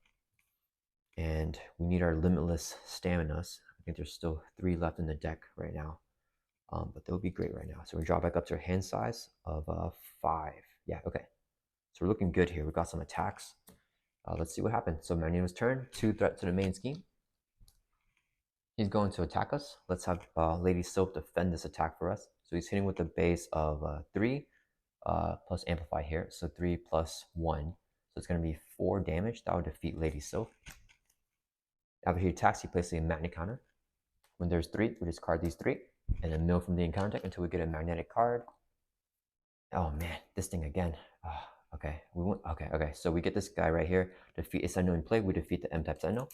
And we need our Limitless Staminas. I think there's still 3 left in the deck right now. But they'll be great right now. So we draw back up to our hand size of 5. Yeah, okay. So we're looking good here. We got some attacks. Let's see what happens. So Magneto's turn. 2 threat to the main scheme. He's going to attack us. Let's have Lady Sylph defend this attack for us. So he's hitting with a base of 3 plus Amplify here. So 3 plus 1. So it's going to be 4 damage. That would defeat Lady Sylph. After he attacks, he places a magnet counter. When there's 3, we discard these 3 and then mill from the encounter deck until we get a magnetic card. Oh man, this thing again. Okay, okay. So we get this guy right here. Defeat a Sentinel in play. We defeat the M-type Sentinel.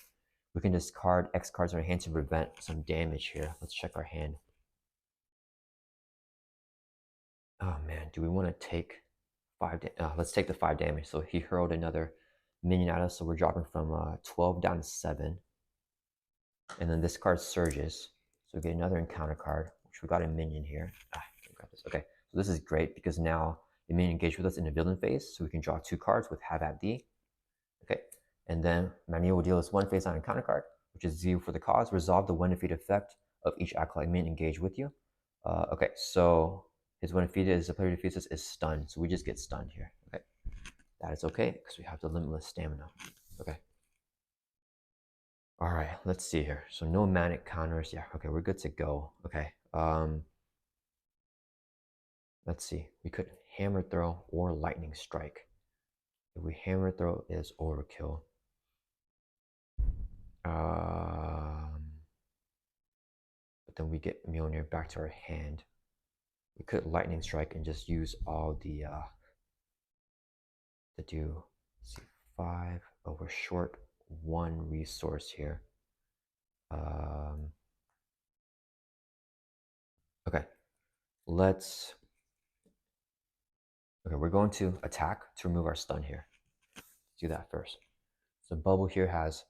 We can discard X cards in our hand to prevent some damage here. Let's check our hand. Oh man, do we want to take 5 damage? Let's take the 5 damage. So he hurled another minion at us. So we're dropping from 12 down to 7. And then this card surges. So we get another encounter card, which we got a minion here. Okay, so this is great because now the main engage with us in the villain phase, so we can draw 2 cards with have at D. Okay, and then Magneto will deal us 1 face on encounter card, which is 0 for the cause. Resolve the 1 defeat effect of each acolyte main engage with you. Okay, so his 1 defeated is the player defeats us is stunned, so we just get stunned here. Okay, that is okay because we have the limitless stamina. Okay. All right, let's see here. So no manic counters. Yeah, okay, we're good to go. Okay. Let's see. We could hammer throw or lightning strike. If we hammer throw is overkill. But then we get Mjolnir back to our hand. We could lightning strike and just use all the to do. Let's see, 5. Oh, we're short 1 resource here. Okay, let's. Okay, we're going to attack to remove our stun here. Let's do that first. So bubble here has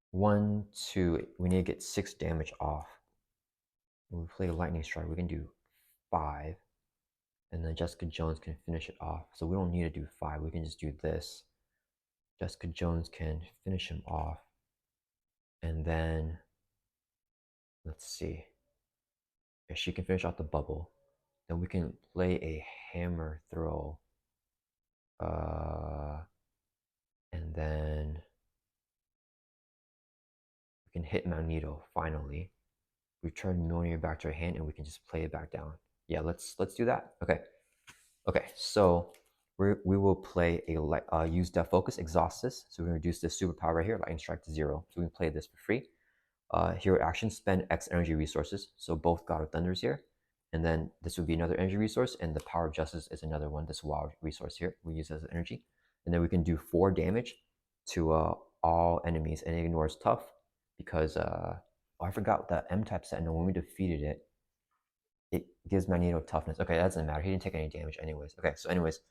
1, 2. We need to get 6 damage off. When we play lightning strike, we can do 5, and then Jessica Jones can finish it off. So we don't need to do 5. We can just do this. Jessica Jones can finish him off, and then let's see. If she can finish off the bubble, then we can play a hammer throw, and then we can hit Magneto finally. Return Mjolnir back to our hand, and we can just play it back down. Yeah, let's do that. Okay, okay. So we will play a use Death Focus, exhaust this. So we're gonna reduce this superpower right here, lightning strike to 0. So we can play this for free. Hero action, spend X energy resources. So both God of Thunders here. And then this would be another energy resource, and the Power of Justice is another one, this wild resource here. We use as energy. And then we can do 4 damage to all enemies, and it ignores tough because, oh, I forgot that M-type Sentinel, when we defeated it, it gives Magneto toughness. Okay, that doesn't matter. He didn't take any damage anyways. Okay, so anyways,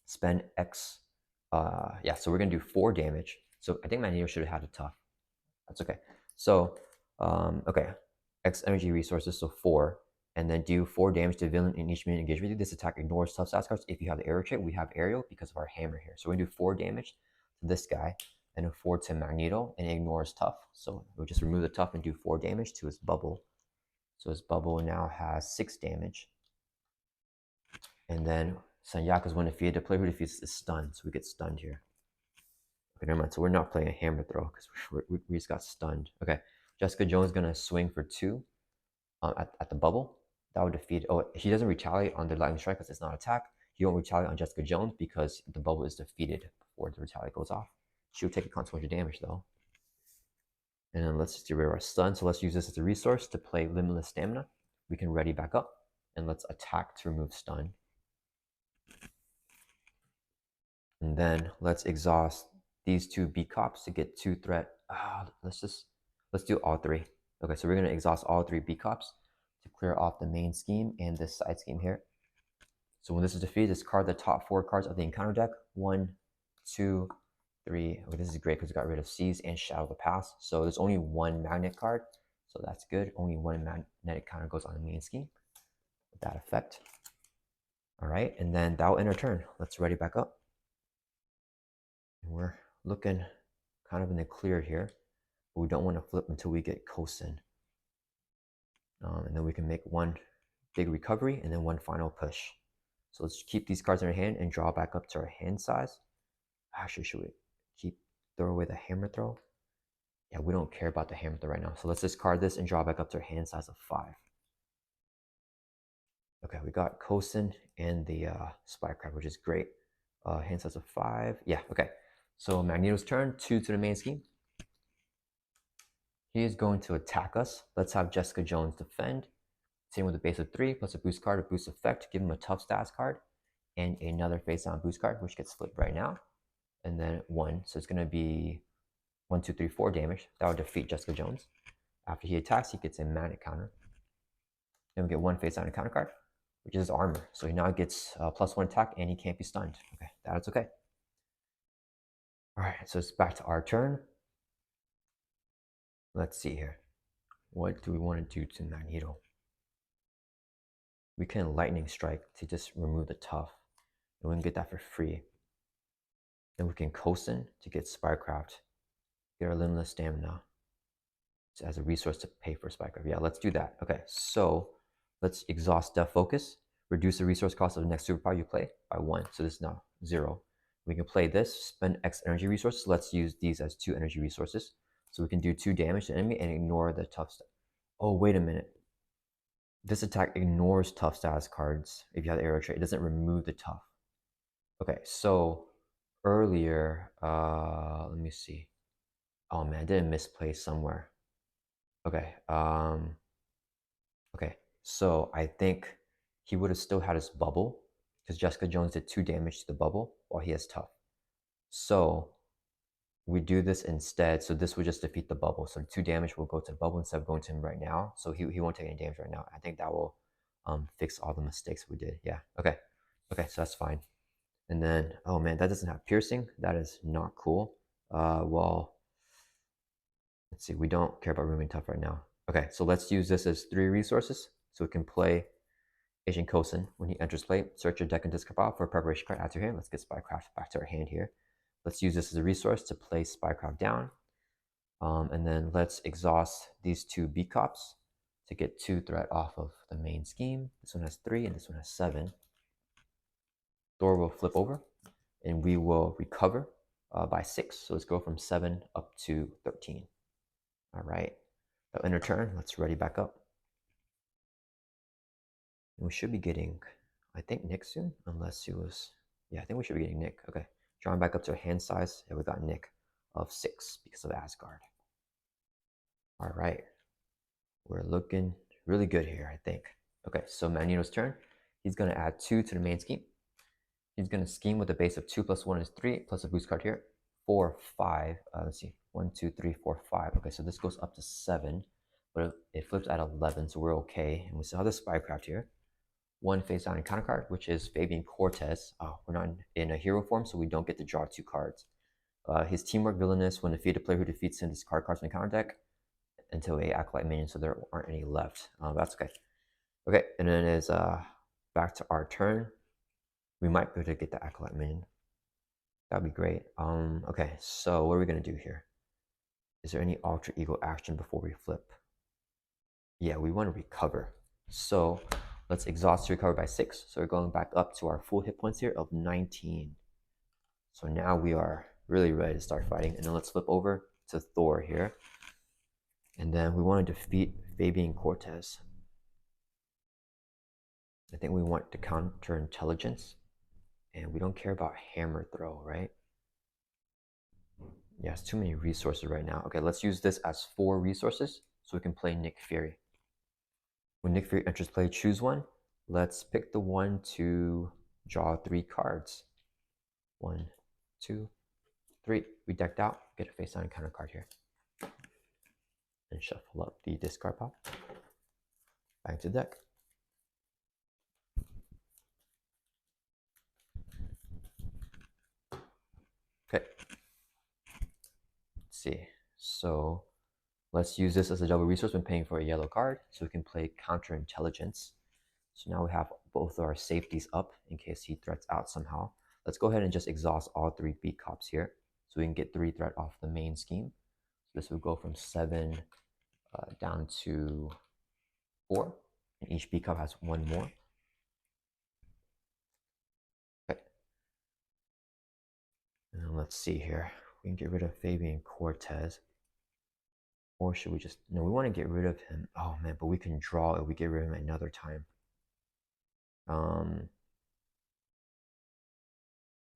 spend X. Yeah, so we're going to do 4 damage. So I think Magneto should have had a tough. That's okay. So, okay, X energy resources, so 4, and then do 4 damage to villain in each minute engaged with you. This attack ignores tough stats cards. If you have the aerial trait, we have aerial because of our hammer here. So we're gonna do 4 damage to this guy, and a 4 to Magneto, and it ignores tough. So we'll just remove the tough and do 4 damage to his bubble. So his bubble now has 6 damage. And then Sanyaka's one defeated. The player who defeats is stunned, so we get stunned here. Okay, never mind. So we're not playing a hammer throw because we just got stunned. Okay, Jessica Jones is gonna swing for 2 at the bubble. That would defeat. Oh, he doesn't retaliate on the lightning strike because it's not attack. He won't retaliate on Jessica Jones because the bubble is defeated before the retaliate goes off. She will take a consequential damage though. And then let's get rid of our stun. So let's use this as a resource to play limitless stamina. We can ready back up, and let's attack to remove stun. And then let's exhaust these 2 B cops to get 2 threat. Let's do all 3. Okay, so we're gonna exhaust all 3 B cops to clear off the main scheme and this side scheme here. So when this is defeated, discard the top 4 cards of the encounter deck. 1, 2, 3. Okay, this is great because we got rid of Seize and Shadow of the Past. So there's only 1 magnet card, so that's good. Only 1 magnetic counter goes on the main scheme with that effect. All right, and then that'll end our turn. Let's ready back up. And we're looking kind of in the clear here, but we don't want to flip until we get Kosen. And then we can make 1 big recovery and then 1 final push. So let's keep these cards in our hand and draw back up to our hand size. Actually, should we throw away the hammer throw? Yeah, we don't care about the hammer throw right now. So let's discard this and draw back up to our hand size of 5. Okay, we got Kosen and the Spy Crab, which is great. Hand size of 5. Yeah, okay. So Magneto's turn, 2 to the main scheme. He is going to attack us. Let's have Jessica Jones defend. Same with a base of 3 plus a boost card, a boost effect. Give him a tough stats card and another face down boost card, which gets flipped right now. And then 1. So it's going to be 1, 2, 3, 4 damage. That would defeat Jessica Jones. After he attacks, he gets a manic counter. Then we get 1 face down counter card, which is armor. So he now gets +1 attack and he can't be stunned. Okay, that's okay. All right, so it's back to our turn. Let's see here. What do we want to do to Magneto? We can lightning strike to just remove the tough, and we can get that for free. Then we can cosin to get spycraft, get our limitless stamina as a resource to pay for spycraft. Yeah, let's do that. Okay, so let's exhaust death focus, reduce the resource cost of the next superpower you play by 1. So this is now 0. We can play this, spend X energy resources. Let's use these as 2 energy resources. So we can do 2 damage to the enemy and ignore the tough stuff. Oh, wait a minute. This attack ignores tough status cards if you have the arrow trait. It doesn't remove the tough. Okay, so earlier, let me see. Oh man, I did a misplace somewhere. Okay, okay, so I think he would have still had his bubble because Jessica Jones did 2 damage to the bubble while he has tough. So we do this instead. So this would just defeat the bubble. So 2 damage will go to the bubble instead of going to him right now. So he won't take any damage right now. I think that will fix all the mistakes we did. Yeah. Okay. Okay. So that's fine. And then, oh man, that doesn't have piercing. That is not cool. Well, let's see. We don't care about removing tough right now. Okay. So let's use this as 3 resources. So we can play Agent Cosin. When he enters play, search your deck and discard pile for a preparation card. Add to your hand. Let's get Spycraft back to our hand here. Let's use this as a resource to place Spycraft down. And then let's exhaust these 2 B cops to get 2 threat off of the main scheme. This one has 3 and this one has 7. Thor will flip over and we will recover by 6. So let's go from 7 up to 13. All right. Now in return, let's ready back up. And we should be getting, I think, Nick soon, unless he was, yeah, I think we should be getting Nick. Okay. Drawing back up to a hand size. Yeah, we got Nick of 6 because of Asgard. All right. We're looking really good here, I think. Okay, so Magneto's turn. He's going to add 2 to the main scheme. He's going to scheme with a base of 2 plus 1 is 3, plus a boost card here. 4, 5. Let's see. 1, 2, 3, 4, 5. Okay, so this goes up to 7, but it flips at 11, so we're okay. And we still have the Spycraft here. 1 face down encounter card, which is Fabian Cortez. Oh, we're not in a hero form, so we don't get to draw 2 cards. His teamwork villainous. When defeated, a player who defeats him discard cards from the counter deck until a acolyte minion, so there aren't any left. That's okay. Okay, and then is back to our turn. We might be able to get the acolyte minion. That'd be great. Okay, so what are we gonna do here? Is there any alter ego action before we flip? Yeah, we want to recover. So let's exhaust to recover by 6. So we're going back up to our full hit points here of 19. So now we are really ready to start fighting. And then let's flip over to Thor here. And then we want to defeat Fabian Cortez. I think we want to counter intelligence. And we don't care about hammer throw, right? Yeah, it's too many resources right now. Okay, let's use this as 4 resources so we can play Nick Fury. When Nick Fury enters play, choose one. Let's pick the one to draw 3 cards. 1, 2, 3. We decked out. Get a face down encounter card here. And shuffle up the discard pile. Back to the deck. Okay. Let's see. So let's use this as a double resource when paying for a yellow card. So we can play counter intelligence. So now we have both our safeties up in case he threats out somehow. Let's go ahead and just exhaust all 3 B cops here. So we can get 3 threat off the main scheme. So this will go from 7 down to 4. And each B cop has 1 more. Okay. And let's see here. We can get rid of Fabian Cortez. Or should we just... No, we want to get rid of him. Oh, man, but we can draw if we get rid of him another time.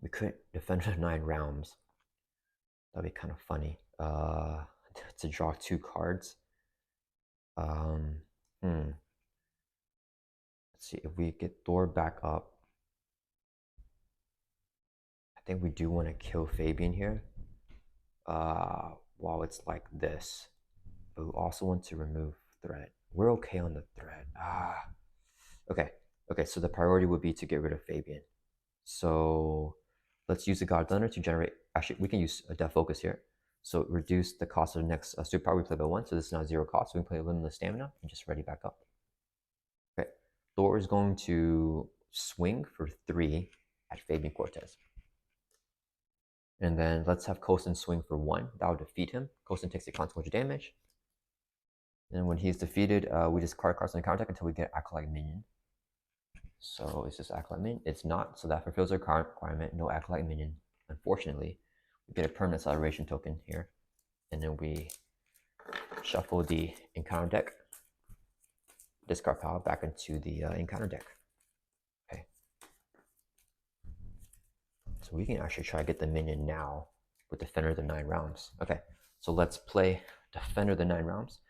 We could defend the 9 realms. That'd be kind of funny. To draw 2 cards. Let's see, if we get Thor back up, I think we do want to kill Fabian here. While it's like this. But we also want to remove threat. We're okay on the threat. Okay. Okay, so the priority would be to get rid of Fabian. So let's use the God Thunder to generate... Actually, we can use a Death Focus here. So reduce the cost of the next superpower we play by 1. So this is now 0 cost. So we can play Limitless Stamina and just ready back up. Okay. Thor is going to swing for 3 at Fabian Cortez. And then let's have Coulson swing for 1. That will defeat him. Coulson takes the consequential damage. And when he's defeated, we discard cards on counter until we get Acolyte Minion. So is this Acolyte Minion? It's not, so that fulfills our current requirement. No Acolyte Minion. Unfortunately, we get a permanent acceleration token here. And then we shuffle the encounter deck, discard power back into the encounter deck. Okay. So we can actually try to get the minion now with Defender of the 9 Realms. Okay, so let's play Defender of the 9 Realms.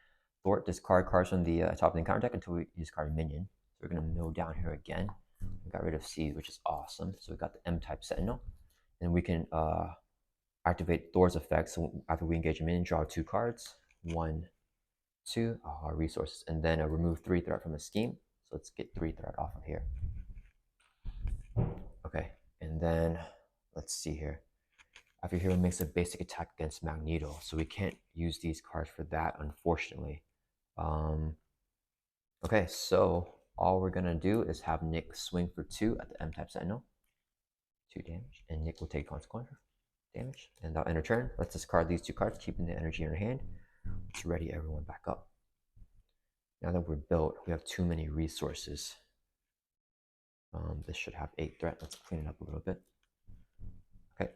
Thor, discard cards from the top of the encounter deck until we discard a minion. So we're going to mill down here again. We got rid of Seed, which is awesome. So we got the M-type Sentinel. And we can activate Thor's effect. So after we engage a minion, draw 2 cards. 1, 2, our resources. And then remove 3 threat from the scheme. So let's get 3 threat off of here. Okay, and then let's see here. After hero makes a basic attack against Magneto, so we can't use these cards for that, unfortunately. Okay, so all we're gonna do is have Nick swing for 2 at the M-type Sentinel. 2 damage, and Nick will take consequential damage. And that'll end our turn. Let's discard these 2 cards, keeping the energy in our hand. Let's ready everyone back up. Now that we're built, we have too many resources. This should have 8 threat. Let's clean it up a little bit. Okay.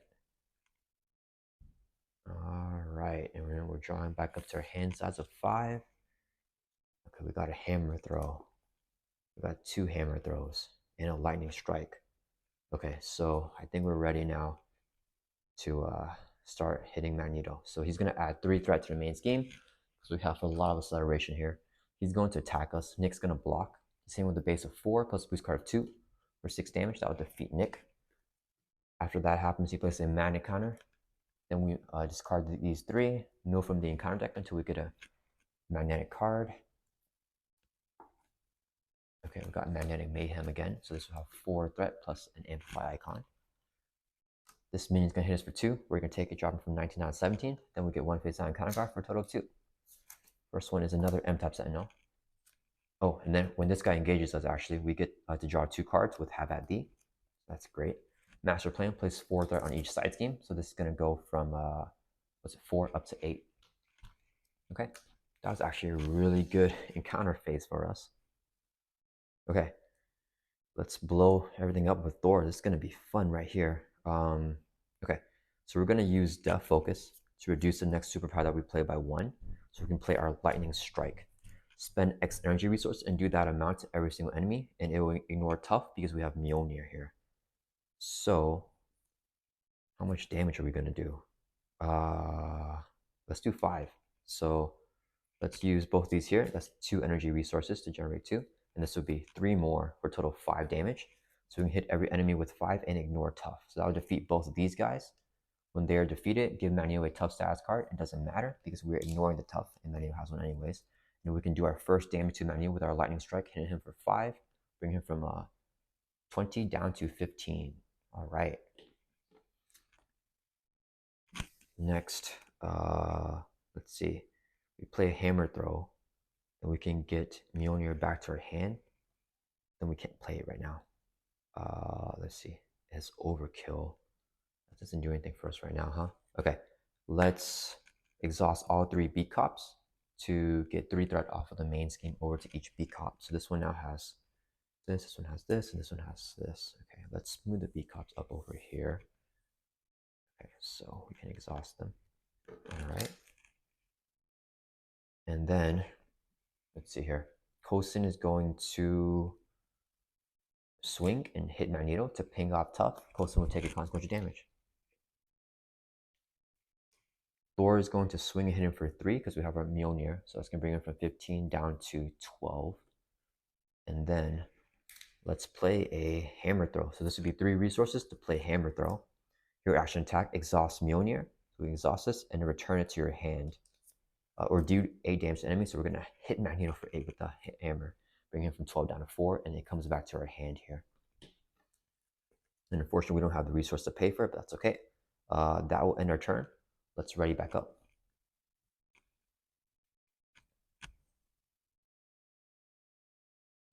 All right, and we're drawing back up to our hand size of 5. Okay, we got a hammer throw. We got 2 hammer throws and a lightning strike. Okay, so I think we're ready now to start hitting Magneto. So he's going to add 3 threat to the main scheme because we have a lot of acceleration here. He's going to attack us. Nick's going to block. Same with the base of 4 plus boost card of 2 for 6 damage. That would defeat Nick. After that happens, he places a magnet counter. Then we discard these 3, mill from the encounter deck until we get a magnetic card. Okay, we got Magnetic Mayhem again. So this will have 4 threat plus an amplify icon. This minion's gonna hit us for 2. We're gonna take it, drop it from 19 down to 17. Then we get 1 face down counter card for a total of 2. First one is another M-type Sentinel. Oh, and then when this guy engages us, actually, we get to draw 2 cards with Have at D. That's great. Master Plan plays 4 threat on each side scheme. So this is gonna go from 4 up to 8. Okay, that was actually a really good encounter phase for us. Okay, let's blow everything up with Thor. This is going to be fun right here. Okay, so we're going to use Death Focus to reduce the next superpower that we play by 1. So we can play our Lightning Strike. Spend X energy resource and do that amount to every single enemy, and it will ignore Tough because we have Mjolnir here. So, how much damage are we going to do? Let's do 5. So, let's use both these here. That's 2 energy resources to generate 2. And this would be 3 more for a total of 5 damage. So we can hit every enemy with 5 and ignore Tough. So that would defeat both of these guys. When they are defeated, give Magneto a Tough status card. It doesn't matter because we're ignoring the Tough, and Magneto has one anyways. And we can do our first damage to Magneto with our Lightning Strike, hitting him for 5, bring him from 20 down to 15. All right. Next, let's see. We play a Hammer Throw. Then we can get Mjolnir back to our hand. Then we can't play it right now. Let's see. It has overkill. That doesn't do anything for us right now, huh? Okay. Let's exhaust all 3 beat cops to get 3 threat off of the main scheme over to each beat cop. So this one now has this one has this, and this one has this. Okay, let's smooth the beat cops up over here. Okay, so we can exhaust them. All right. And then let's see here. Coulson is going to swing and hit Magneto to ping off Tough. Coulson will take a consequential damage. Thor is going to swing and hit him for 3 because we have our Mjolnir. So that's going to bring him from 15 down to 12. And then let's play a Hammer Throw. So this would be 3 resources to play Hammer Throw. Your action attack, exhaust Mjolnir. So we exhaust this and then return it to your hand. Or do 8 damage to enemy. So we're going to hit Magneto for 8 with the hammer. Bring him from 12 down to 4. And it comes back to our hand here. And unfortunately, we don't have the resource to pay for it, but that's okay. That will end our turn. Let's ready back up.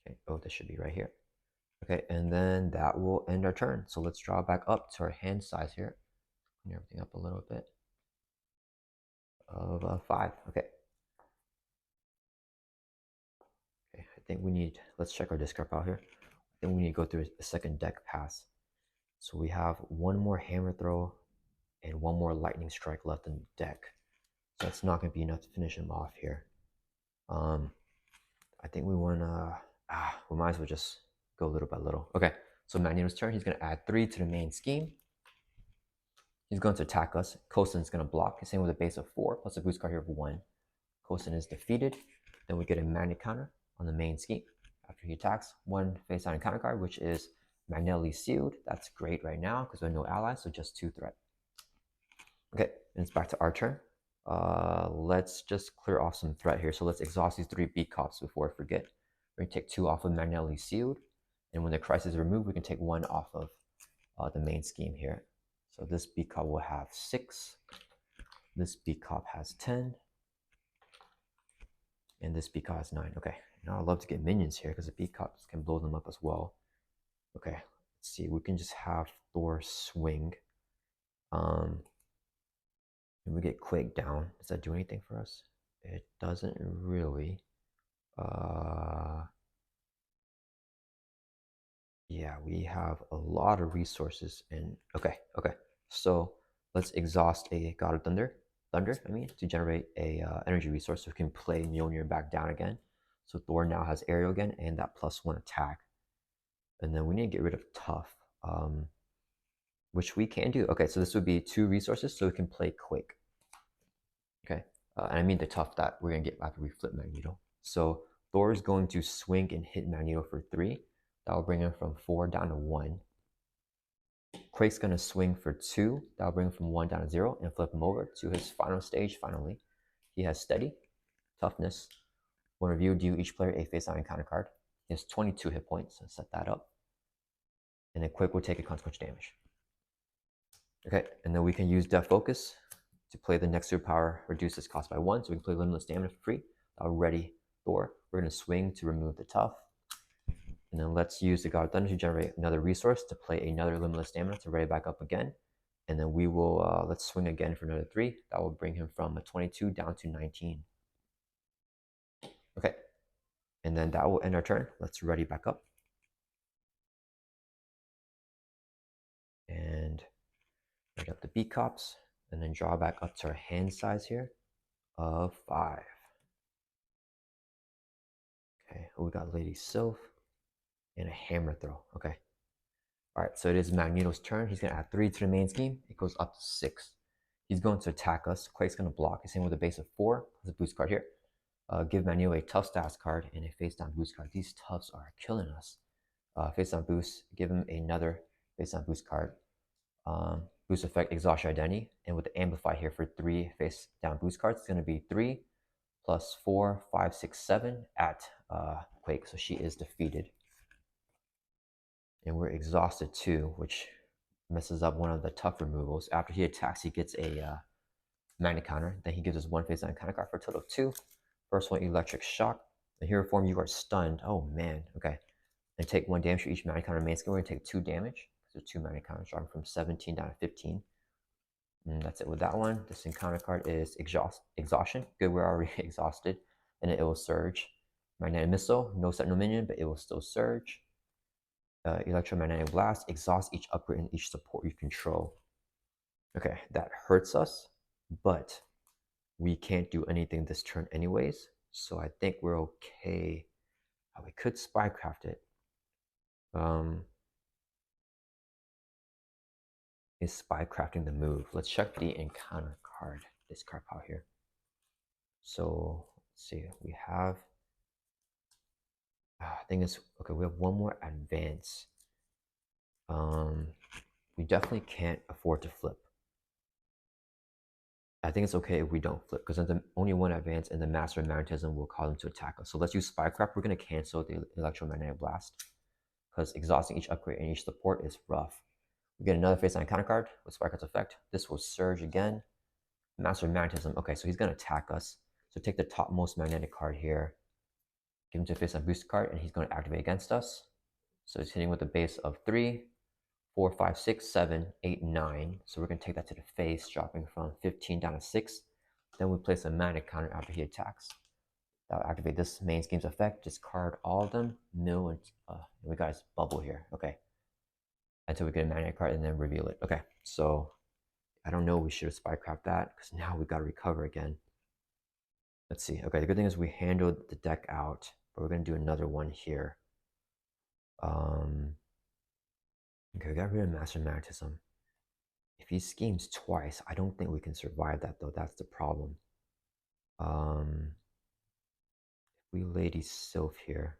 Okay, Oh, this should be right here. Okay, and then that will end our turn. So let's draw back up to our hand size here. Clean everything up a little bit. Of 5. Okay. Okay, I think we need, let's check our discard pile here. I think we need to go through a second deck pass. So we have one more hammer throw and one more lightning strike left in the deck. So that's not going to be enough to finish him off here. I think we want to, we might as well just go little by little. Okay, so Magneto's turn. He's going to add 3 to the main scheme. He's going to attack us. Kosen's going to block. Same with a base of 4 plus a boost card here of 1. Kosen is defeated. Then we get a magnet counter on the main scheme. After he attacks, 1 face down counter card, which is magnetically sealed. That's great right now because we have no allies, so just 2 threat. Okay, and it's back to our turn. Let's just clear off some threat here. So let's exhaust these 3 beat cops before I forget. We're going to take 2 off of magnetically sealed. And when the crisis is removed, we can take 1 off of the main scheme here. So this beat cop will have 6. This beat cop has 10. And this beat cop has 9. Okay, now I'd love to get minions here because the beat cops can blow them up as well. Okay, let's see. We can just have Thor swing. And we get Quake down. Does that do anything for us? It doesn't really. Yeah, we have a lot of resources. And okay. So let's exhaust a God of Thunder, to generate a energy resource so we can play Mjolnir back down again. So Thor now has aerial again and that +1 attack. And then we need to get rid of Tough, which we can do. Okay, so this would be 2 resources so we can play Quake. Okay, and I mean the Tough that we're going to get after we flip Magneto. So Thor is going to swing and hit Magneto for 3. That will bring him from 4 down to 1. Quake's going to swing for 2. That will bring him from 1 down to 0 and flip him over to his final stage finally. He has Steady, Toughness. When reviewed, deal each player a face-down encounter card. He has 22 hit points, so set that up. And then Quake will take a consequential damage. Okay, and then we can use Death Focus to play the next superpower, reduce this cost by 1, so we can play Limitless Stamina for free. Ready, Thor. We're going to swing to remove the Tough. And then let's use the God of Thunder to generate another resource to play another Limitless Stamina to ready back up again. And then we will, let's swing again for another 3. That will bring him from a 22 down to 19. Okay, and then that will end our turn. Let's ready back up. And ready up the beat cops. And then draw back up to our hand size here of 5. Okay, we got Lady Sylph and a hammer throw. Okay. All right, so it is Magneto's turn. He's going to add 3 to the main scheme. It goes up to 6. He's going to attack us. Quake's going to block. He's in with a base of 4. There's a boost card here. Give Magneto a tough stats card and a face down boost card. These toughs are killing us. Face down boost. Give him another face down boost card. Boost effect, exhaust your identity. And with the amplify here for 3 face down boost cards, it's going to be 3 plus 4, 5, 6, 7 at Quake. So she is defeated. And we're exhausted too, which messes up one of the tough removals. After he attacks, he gets a magnet counter. Then he gives us 1 face down counter card for a total of 2. First one, electric shock. In hero form, you are stunned. Oh man, okay. And take 1 damage for each magnet counter main skill. We're gonna take 2 damage. So 2 magnet counters, dropping from 17 down to 15. And that's it with that one. This encounter card is exhaustion. Good, we're already exhausted. And it will surge. Magnetic missile, no set, no minion, but it will still surge. Electromagnetic blast, exhaust each upgrade and each support you control. Okay, that hurts us, but we can't do anything this turn anyways. So I think we're okay. We could spycraft it. Is spycrafting the move? Let's check the encounter card, this card pile here. So let's see, we have, I think it's, okay, we have 1 more advance. We definitely can't afford to flip. I think it's okay if we don't flip because the only 1 advance and the Master of Magnetism will cause them to attack us. So let's use Spycraft. We're going to cancel the Electromagnetic Blast because exhausting each upgrade and each support is rough. We get another face on counter card with Spycraft's effect. This will surge again. Master of Magnetism. Okay, so he's going to attack us. So take the topmost magnetic card here. give him to face on boost card, and he's going to activate against us. So he's hitting with a base of 3, 4, 5, 6, 7, 8, 9. So we're going to take that to the face, dropping from 15 down to 6. Then we place a mana counter after he attacks. That'll activate this main scheme's effect. Discard all of them. Mill and we got his bubble here. Okay. Until we get a mana card and then reveal it. Okay. So I don't know. We should have spycraft that because now we got to recover again. Let's see. Okay. The good thing is we handled the deck out, but we're going to do another one here. Okay. We got rid of Master Magnetism. If he schemes twice, I don't think we can survive that though. That's the problem. If we Lady Sylph here.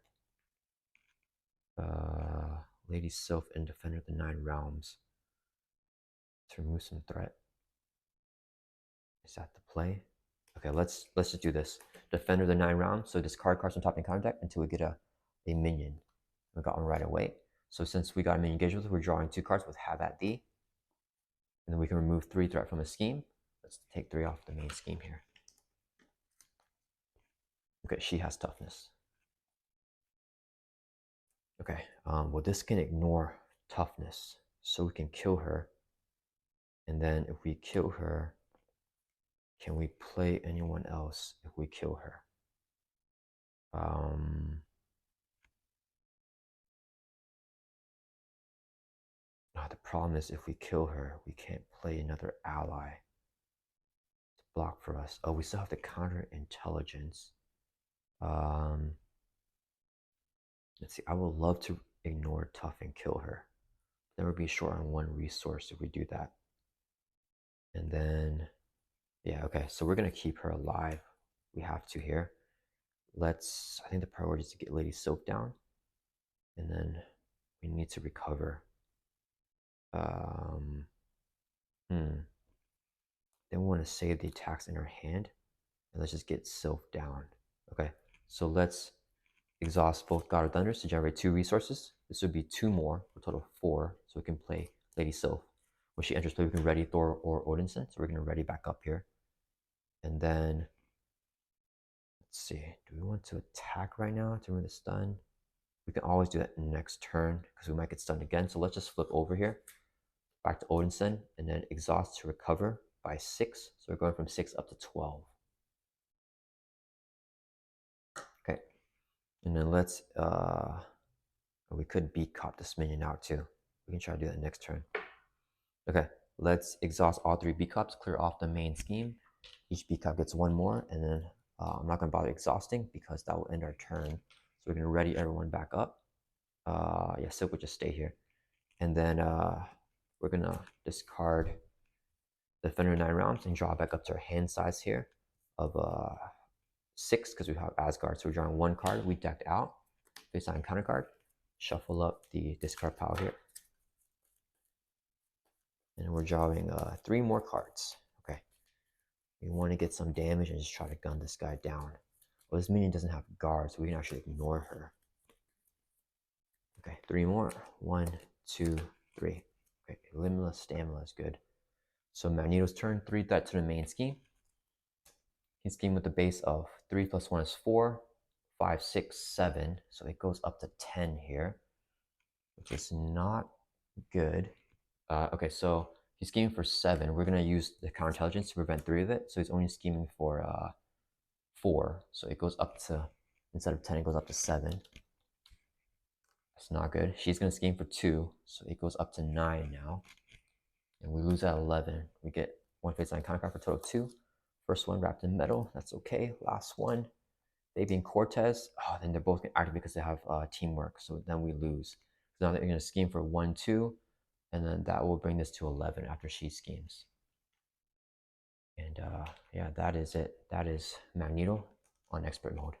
Lady Sylph and Defender of the Nine Realms to remove some threat. Is that the play? Okay, let's just do this. Defender of the Nine Realms. So discard cards from top and counter deck until we get a minion. We got one right away. So since we got a minion engaged with, we're drawing 2 cards with Have at Thee. And then we can remove 3 threat from a scheme. Let's take 3 off the main scheme here. Okay, she has toughness. Okay, well this can ignore toughness. So we can kill her. And then if we kill her, can we play anyone else if we kill her? The problem is if we kill her, we can't play another ally to block for us. Oh, we still have to counter intelligence. Let's see. I would love to ignore tough and kill her. Then we'll be short on 1 resource if we do that. And then, yeah, okay. So we're gonna keep her alive. We have to here. I think the priority is to get Lady Sylph down. And then we need to recover. Then we want to save the attacks in our hand. And let's just get Sylph down. Okay, so let's exhaust both God of Thunders to generate 2 resources. This would be 2 more, for a total of 4. So we can play Lady Sylph. When she enters play, we can ready Thor or Odinson. So we're going to ready back up here. And then, let's see, do we want to attack right now to remove the stun? We can always do that next turn because we might get stunned again. So let's just flip over here, back to Odinson, and then exhaust to recover by 6. So we're going from 6 up to 12. Okay, and then let's, we could beat cop this minion out too. We can try to do that next turn. Okay, let's exhaust all 3 beat cops, clear off the main scheme. Each beat cop gets 1 more, and then I'm not going to bother exhausting because that will end our turn. So we're going to ready everyone back up. Yeah, Silk would just stay here. And then we're going to discard the Defender 9 Realms and draw back up to our hand size here of 6 because we have Asgard. So we're drawing 1 card. We decked out. Face on counter card. Shuffle up the discard pile here. And we're drawing 3 more cards. Okay. We want to get some damage and just try to gun this guy down. Well, this minion doesn't have guard, so we can actually ignore her. Okay, 3 more. 1, 2, 3. Okay, limitless stamina is good. So Magneto's turn, 3 threat to the main scheme. He's schemed with the base of 3 plus 1 is 4, 5, 6, 7. So it goes up to 10 here, which is not good. Okay, so he's scheming for 7. We're going to use the counterintelligence to prevent 3 of it. So he's only scheming for 4. So it goes up to, instead of 10, it goes up to 7. That's not good. She's going to scheme for 2. So it goes up to 9 now. And we lose at 11. We get 1 face line counter card for a total of 2. First one wrapped in metal. That's okay. Last one. Fabian Cortez. Oh, then they're both active because they have teamwork. So then we lose. So now they're going to scheme for 1, 2. And then that will bring this to 11 after she schemes. And yeah, that is it. That is Magneto on expert mode.